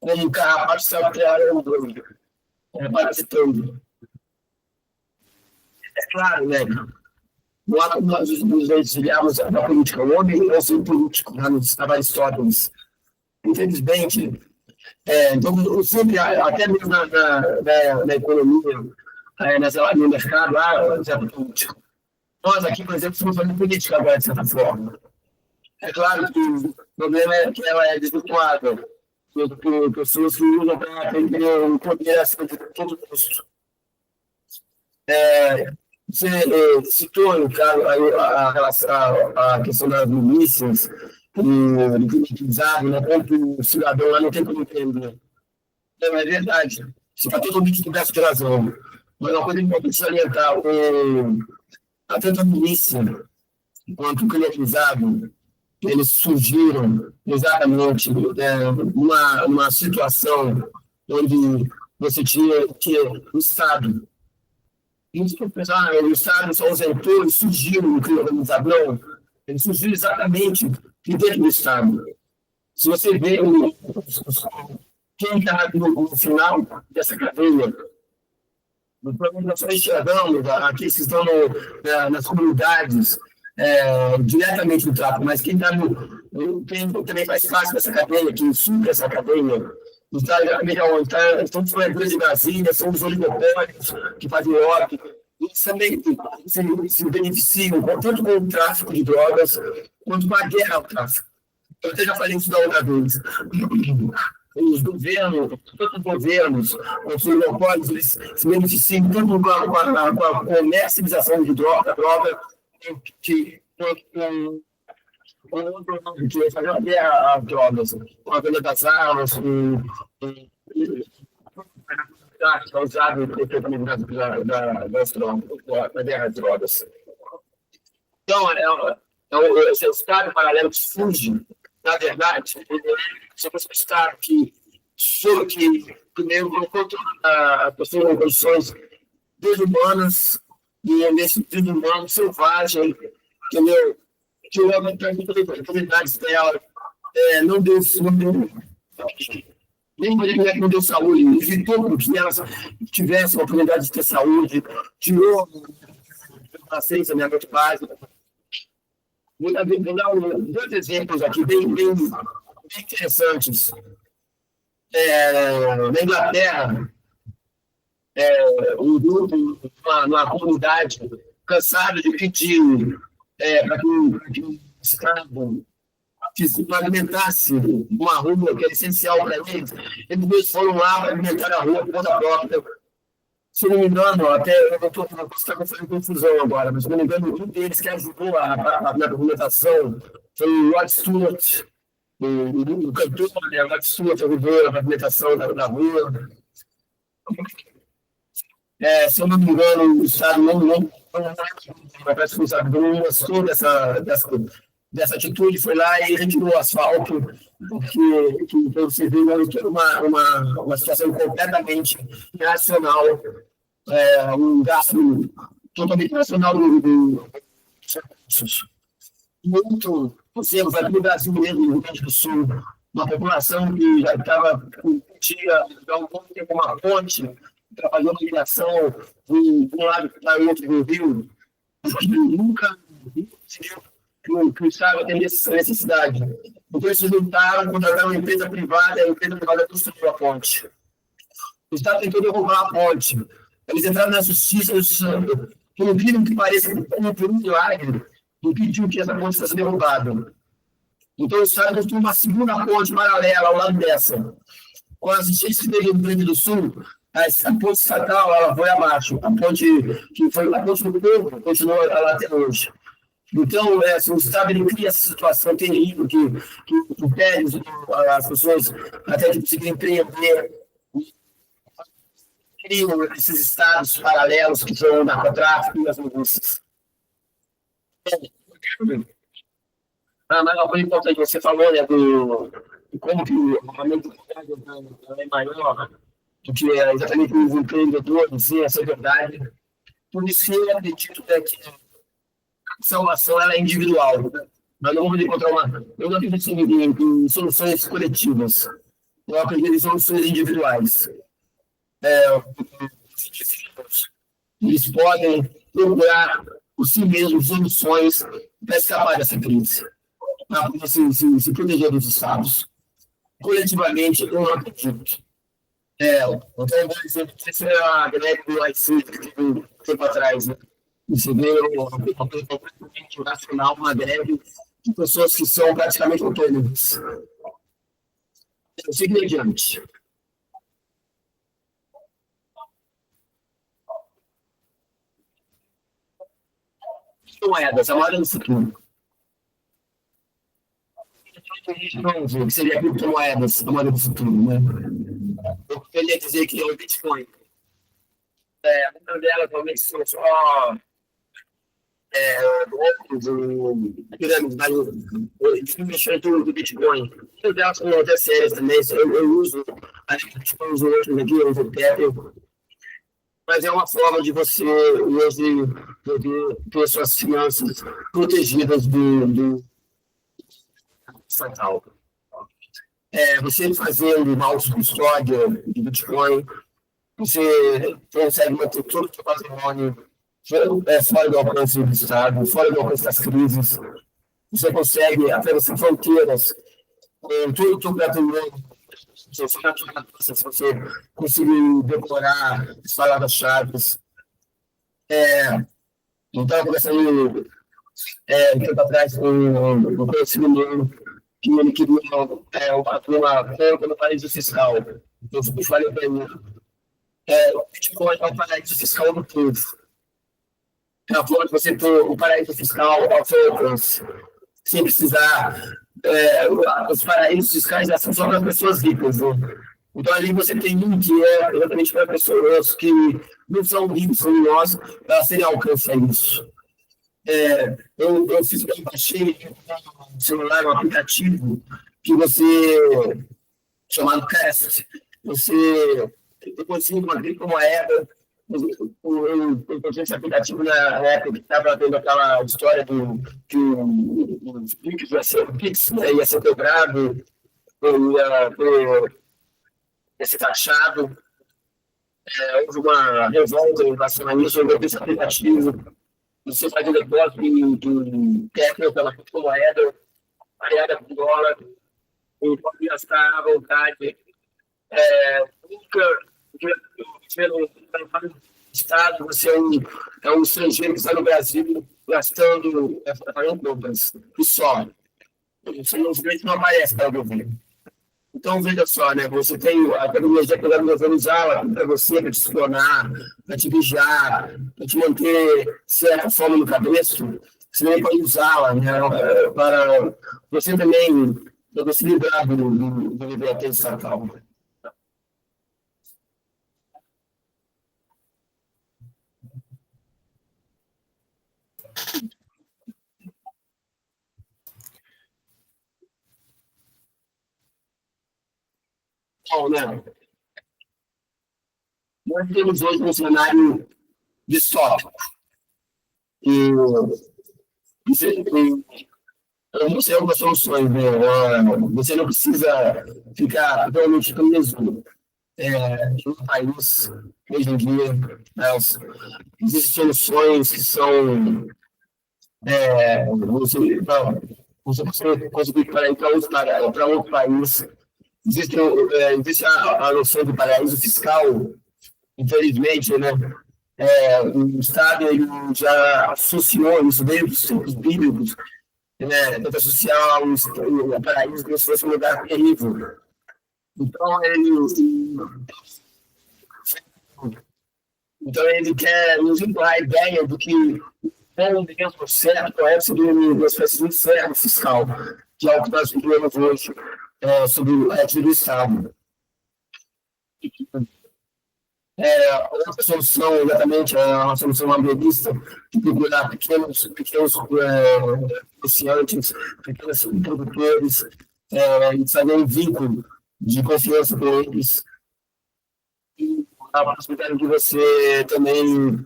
como um carrapato está atrelado ao doido, parasitando. É claro, né? Não há como nós nos desviarmos da política. O homem não é ser político, lá nos Aristóteles. Infelizmente, então, sempre, até mesmo na economia, no mercado, é político. Nós aqui, por exemplo, estamos fazendo política agora, de certa forma. É claro que o problema é que ela é desvirtuada, que pessoas que usam para atender o poder acima de todo custo. Você citou, no caso, a questão das milícias, do politizado, né, como o cidadão lá não tem como entender. Não, é verdade. Se para todo mundo tivesse de razão. Mas uma coisa importante salientar, tanto a milícia quanto o criminalizado, eles surgiram exatamente numa situação onde você tinha que o Estado. Isso que o Estado se ausentou e surgiu no crime organizado. Não, ele surgiu exatamente dentro do Estado. Se você vê quem está no final dessa cadeia, no programa da cidadão, aqueles que estão nas comunidades, diretamente do tráfico, mas quem também faz parte dessa cadeia, quem supre essa cadeia, está diretamente aonde? São os planadores de Brasília, são os oligopólios que fazem lobby, eles também se beneficiam tanto com o tráfico de drogas quanto com a guerra ao tráfico. Eu até já falei isso da outra vez. Os governos, todos os governos, os oligopólios, eles se beneficiam tanto com a comercialização de droga que fazer uma guerra às drogas, com a venda das armas, usado das drogas, da guerra às drogas. Então, esse Estado paralelo que surge, na verdade, sobre esse Estado que primeiro colocou as pessoas em condições desumanas, e nesse desumano selvagem, entendeu? Tirou a oportunidades dela, não deu nem mulher que não deu saúde, evitou que elas tivessem a oportunidade de ter saúde, tirou a ciência, muito básica. Vou dar dois exemplos aqui bem interessantes. Na Inglaterra, um grupo, uma comunidade, cansado de pedir para que o Estado pavimentasse uma rua que é essencial para eles foram lá para alimentar a rua por conta própria. Se não me engano, até eu não estou fazendo confusão agora, mas se não me engano, um deles que ajudou na pavimentação foi o Rod Stewart, o cantor, né? O Rod Stewart ajudou na pavimentação da rua. Se eu não me engano, o Estado não gostou dessa atitude, foi lá e retirou o asfalto, porque você vê que era uma situação completamente irracional, um gasto totalmente irracional dos recursos. Muito, temos aqui no Brasil mesmo, no Rio Grande do Sul, uma população que já estava tinha uma ponte para fazer uma migração de um lado para o outro do rio, nunca conseguiu que o Estado atendesse essa necessidade. Então, eles se juntaram, contrataram uma empresa privada, e a empresa privada construiu a ponte. O Estado tentou derrubar a ponte. Eles entraram na justiça, por incrível que pareça, por um milagre, impediu que essa ponte fosse derrubada. Então, o Estado construiu uma segunda ponte paralela ao lado dessa. Com as enchentes que teve no Rio Grande do Sul, a ponte estatal ela foi abaixo. A ponte que foi a ponte do povo continua lá até hoje. Então, o Estado ele cria essa situação terrível que impede as pessoas até de conseguirem empreender. Criam esses estados paralelos que são o narcotráfico e as milícias. Mas uma coisa importante, você falou, né, de como que a mentalidade é maior do que exatamente os empreendedores, sim, essa é verdade. Por isso que eu acredito que a salvação ela é individual, né? Nós não vamos encontrar eu não acredito em soluções coletivas. Eu acredito em soluções individuais. Eles podem procurar por si mesmos soluções para escapar dessa crise, para se proteger dos estados. Coletivamente, eu não acredito. Então, por exemplo, essa é a greve do iFood que teve um tempo atrás, né? Você vê uma coisa completamente racional, uma greve de pessoas que são praticamente autônomas. Siga adiante. Moedas, a moeda do futuro. Que seria criptomoedas, a moeda do futuro, né? Eu queria dizer que é o Bitcoin. Uma delas realmente são só pirâmides do Bitcoin. Uma delas são outras séries também. Eu uso, acho que Bitcoin uso outros aqui, eu uso o Tether. Mas é uma forma de você hoje poder ter suas finanças protegidas do estatal. Você fazendo uma autocustódia de Bitcoin, você consegue manter todo o seu patrimônio fora do alcance do Estado, fora do alcance das crises. Você consegue atravessar fronteiras com tudo que o patrimônio, se você conseguir decorar as palavras-chave. Então, eu conversando um tempo atrás com um conhecido meu, que ele queria uma conta no paraíso fiscal. Eu falei para ele, o Bitcoin é o paraíso fiscal do povo. É a forma de você ter o paraíso fiscal ao seu alcance, sem precisar. Os paraísos fiscais já são só para pessoas ricas. Né? Então, ali você tem um que é exatamente para pessoas que não são ricos como nós, para serem alcance a isso. Eu baixei no celular um aplicativo que você, chamado Cast, eu consigo uma criptomoeda. Eu encontrei esse aplicativo na época que estava tendo aquela história que os Pix ia ser quebrado, ia ser taxado. Houve uma revolta em relação a isso. Eu encontrei esse aplicativo. Você faz um depósito de técnico pela criptomoeda, variada com dólar, e pode gastar à vontade. Nunca, pelo Estado, você é um estrangeiro que está no Brasil gastando, fazendo compras, e só. Você não aparece para o governo. Então, veja só, né? Você tem a tecnologia que o governo usar para você, para te espionar, para te vigiar, para te manter certa forma no cabresto, você também pode usá-la, né? Para você também, para você livrar do livre estatal. Bom, né? Nós temos hoje um cenário distópico. E eu não sei algumas soluções, né? Você não precisa ficar realmente preso no país hoje em dia. Né? Existem soluções que são você conseguir ir para outro país. Existe a noção de paraíso fiscal, infelizmente, né? O Estado ele já associou isso desde os tempos bíblicos, né? Tenta associar o paraíso como se fosse um lugar terrível. Então ele quer nos impor a ideia de que o mesmo certo é sobre uma espécie de inferno fiscal, que é o que nós vivemos hoje sobre o resto do Estado. Outra solução, exatamente, é uma solução ambientalista, que procura pequenos comerciantes, pequenos produtores, e fazer um vínculo de confiança com eles. E a possibilidade de você também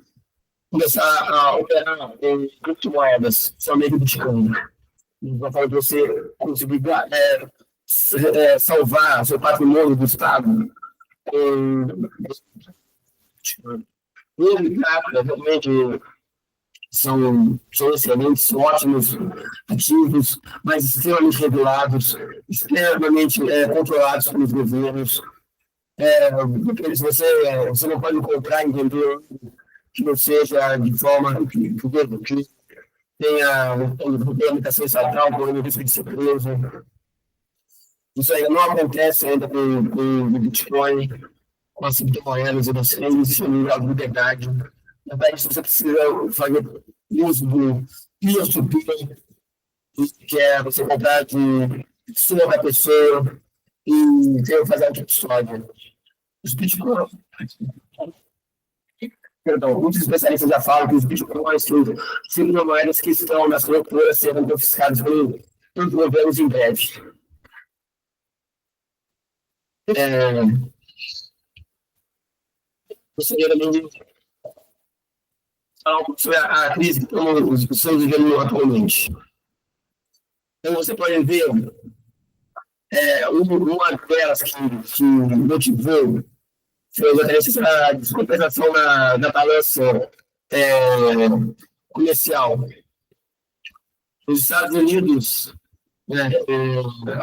começar a operar em criptomoedas, somente Bitcoin. Uma forma de você conseguir salvar seu patrimônio do Estado. Realmente são excelentes, são ótimos ativos, mas extremamente regulados, extremamente controlados pelos governos. Você não pode comprar e vender que não seja de forma que tenha regulamentação estatal, com o risco de ser preso. Isso ainda não acontece ainda com o Bitcoin, com as criptomoedas, não existe um grau de liberdade. Na verdade, você precisa fazer uso do peer-to-peer, que é você comprar de pessoa para pessoa e fazer outra história. Os Bitcoins, perdão, muitos especialistas já falam que os Bitcoins são criptomoedas que estão nas fronteiras sendo confiscadas pelos governos em breve. Gostaria também de falar um pouco sobre a crise que estamos vivendo atualmente. Então, você pode ver uma delas que motivou foi exatamente essa descompensação na balança comercial. Os Estados Unidos,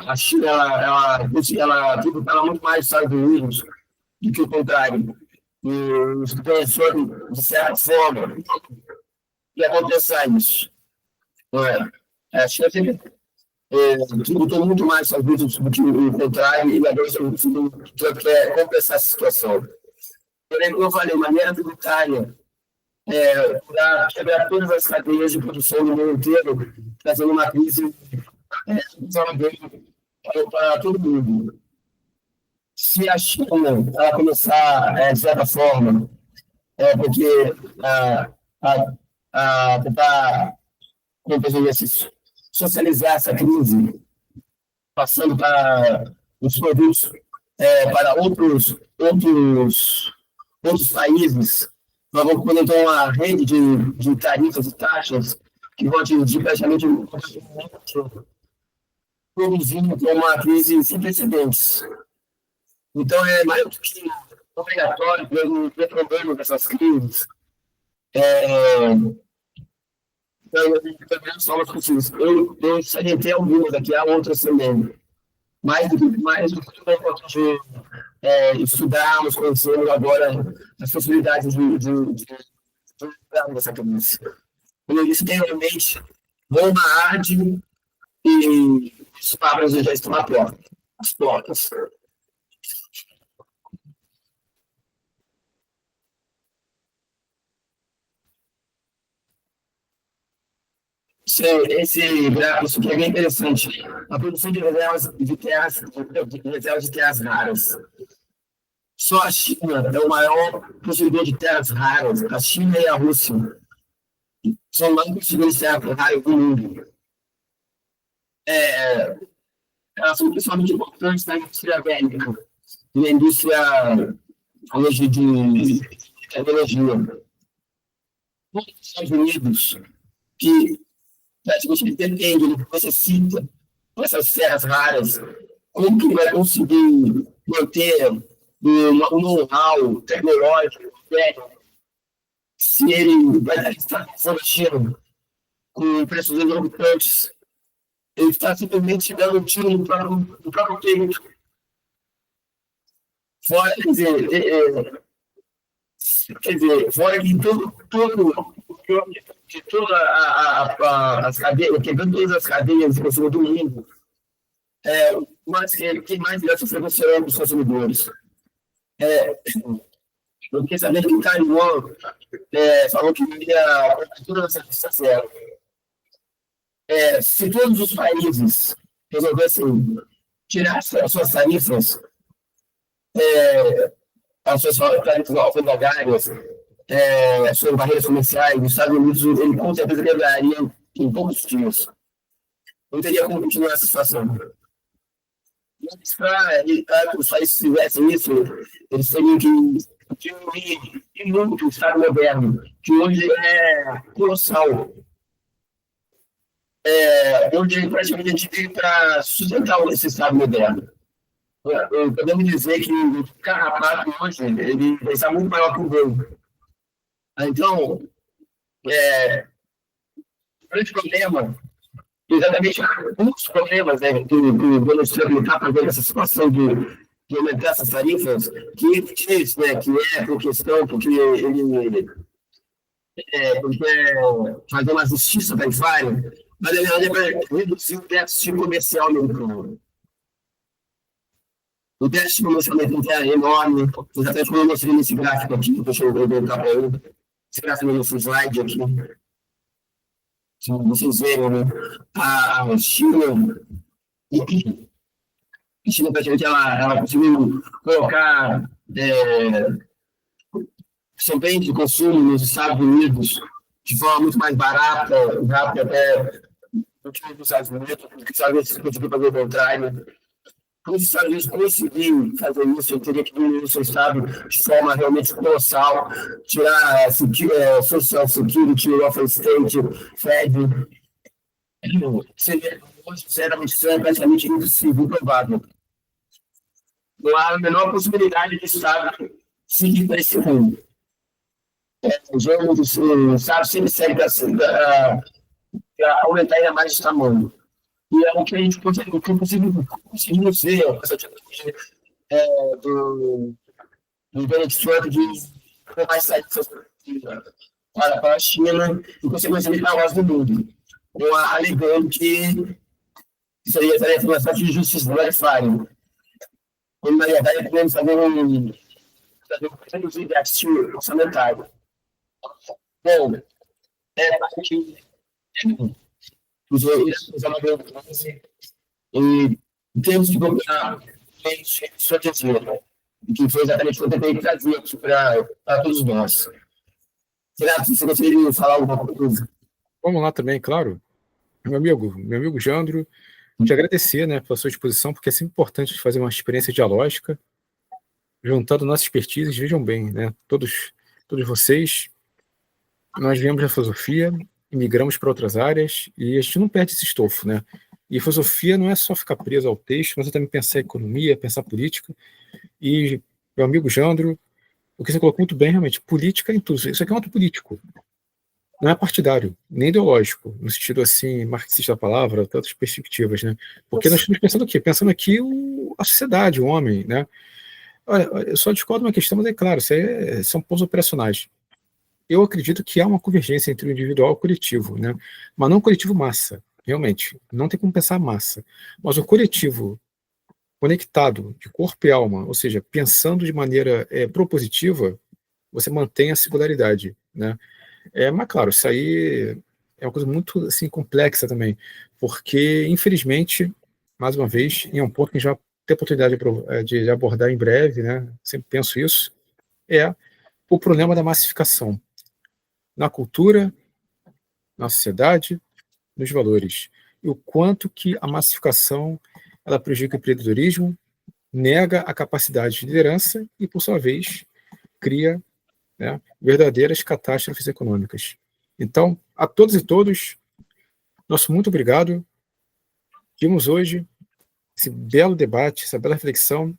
a China, ela tributava muito mais os Estados Unidos do que o contrário. E os professores, de certa forma, ia compensar isso. A China sempre tributou muito mais os Estados Unidos do que o contrário, e agora o Trump quer compensar essa situação. Porém, como eu falei, maneira tributária, para quebrar todas as cadeias de produção no mundo inteiro, trazendo uma crise para todo mundo. Se a China ela começar, de certa forma, porque tentar, como socializar essa crise, passando para os produtos para outros países, nós vamos poder ter uma rede de tarifas e taxas que vão atingir praticamente produzindo com uma crise sem precedentes. Então, é mais do que obrigatório ter problema com essas crises. Eu salientei algumas aqui, há outras também. Mais do que tudo, é importante estudarmos, conhecermos agora as possibilidades de lidarmos essa crise. Como eu disse anteriormente, vão na arte e os papas já estão à porta. As portas. Esse gráfico aqui é bem interessante. A produção de reservas de terras raras. Só a China é o maior possuidor de terras raras. A China e a Rússia são os maiores possuidores de terras raras do mundo. Elas são principalmente importantes na indústria bélica, na indústria hoje de tecnologia. Nos Estados Unidos, que praticamente ele depende, ele necessita dessas terras raras, como que ele vai conseguir manter um know-how tecnológico, se ele vai estar na China com preços exorbitantes, ele está simplesmente dando um tiro no próprio peito. Fora, quer dizer, fora que de todas as cadeias, quebrando todas as cadeias de consumo do mundo, mas quem mais vai sofrer serão os consumidores. Eu fiquei sabendo que o Taiwan falou que ia todas as serviços zero. Se todos os países resolvessem tirar as suas tarifas, as suas tarifas alfandegárias, as suas barreiras comerciais, os Estados Unidos, ele com certeza quebraria em poucos dias. Não teria como continuar essa situação. Mas para os países fizessem isso, eles teriam que diminuir muito o Estado moderno, que hoje é colossal. Onde praticamente a gente vive para sustentar esse Estado moderno. Podemos dizer que o carrapato hoje ele está muito maior que o boi. Então, o grande problema, exatamente um dos problemas que o Donald Trump está fazendo essa situação de aumentar essas tarifas, que ele diz que é por questão, porque ele quer fazer uma justiça tarifária, mas ele é para reduzir o déficit comercial americano. O déficit comercial americano é enorme, exatamente como eu mostrei nesse gráfico aqui, deixa eu voltar para ele. Esse gráfico no nosso slide aqui. Se vocês verem, né? A China, praticamente, ela conseguiu colocar seu bem de consumo nos Estados Unidos de forma muito mais barata, rápida até do que nos Estados Unidos, porque os Estados Unidos conseguiu fazer o contrário. Como os Estados Unidos conseguiram fazer isso, eu teria que diminuir o seu Estado de forma realmente colossal, tirar Social Security, Welfare State, Fed. Seria, sinceramente, isso é praticamente impossível, improvável. Não há a menor possibilidade de Estado seguir para esse rumo. gêmeos, sabe, sempre segue para aumentar ainda mais esse tamanho. E é o que a gente conseguimos ver, essa atitude do Donald Trump de não vai sair para a China e consequentemente para nós do mundo. Eu alegando que isso aí estaria uma sorte de justiça tarifária. Quando, na verdade, podemos fazer um pequeno déficit orçamentário. Bom, parte os amadores e temos que colocar estratégia, que foi exatamente o que eu tentei trazer aqui para todos nós. Será que você gostaria de falar alguma coisa? Vamos lá também, claro. Meu amigo Jandro, te agradecer, né, pela sua disposição, porque é sempre importante fazer uma experiência dialógica, juntando nossas expertises. Vejam bem, né, todos vocês, nós viemos da filosofia, migramos para outras áreas, e a gente não perde esse estofo, né? E filosofia não é só ficar preso ao texto, mas é também pensar economia, pensar política. E, meu amigo Jandro, o que você colocou muito bem, realmente, política em tudo. Isso aqui é um ato político. Não é partidário, nem ideológico, no sentido assim, marxista da palavra, tantas perspectivas, né? Porque nós estamos pensando o quê? Pensando aqui a sociedade, o homem, né? Olha, eu só discordo uma questão, mas é claro, isso aí são pontos operacionais. Eu acredito que há uma convergência entre o individual e o coletivo, né? Mas não o coletivo massa, realmente. Não tem como pensar massa. Mas o coletivo conectado de corpo e alma, ou seja, pensando de maneira propositiva, você mantém a singularidade, né? Mas claro, isso aí é uma coisa muito assim, complexa também, porque, infelizmente, mais uma vez, em um ponto que a gente vai ter oportunidade de abordar em breve, né? Sempre penso isso, é o problema da massificação na cultura, na sociedade, nos valores. E o quanto que a massificação ela prejudica o empreendedorismo, nega a capacidade de liderança e, por sua vez, cria, né, verdadeiras catástrofes econômicas. Então, a todos e todos, nosso muito obrigado. Vimos hoje esse belo debate, essa bela reflexão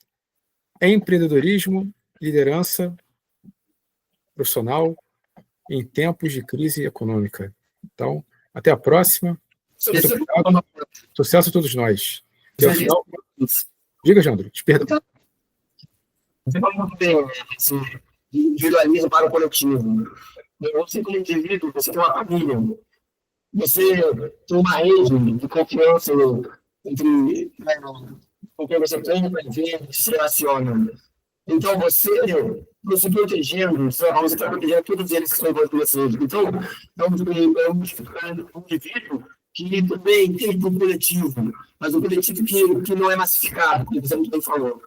em empreendedorismo, liderança profissional em tempos de crise econômica. Então, até a próxima. Muito obrigado. Sucesso a todos nós. E ao final... Diga, Jandro, te perdão. Você falou muito bem, esse individualismo para o coletivo. Você, como indivíduo, você tem uma família. Você tem uma rede de confiança entre com quem você tem para ver, se relaciona. Então, você protegendo, você está protegendo todos eles que estão envolvidos com você. Então, é um indivíduo que também tem um coletivo, mas um coletivo que não é massificado, como você muito bem falou.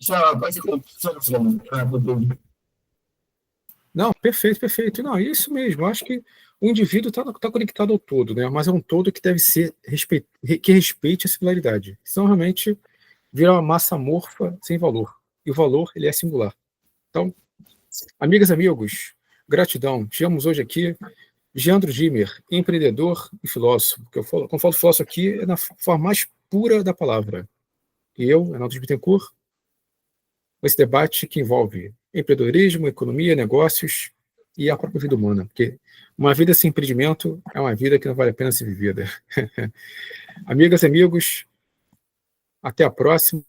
Só pode ser Não, perfeito, perfeito. Não, isso mesmo. Eu acho que o indivíduo está conectado ao todo, né? Mas é um todo que deve ser que respeite a singularidade. Senão, realmente, vira uma massa amorfa sem valor. E o valor, ele é singular. Então, amigas e amigos, gratidão. Tivemos hoje aqui Jandro Gimer, empreendedor e filósofo. Quando eu falo filósofo aqui, é na forma mais pura da palavra. E eu, Renato de Bittencourt, esse debate que envolve empreendedorismo, economia, negócios e a própria vida humana. Porque uma vida sem empreendimento é uma vida que não vale a pena ser vivida. Amigas e amigos, até a próxima.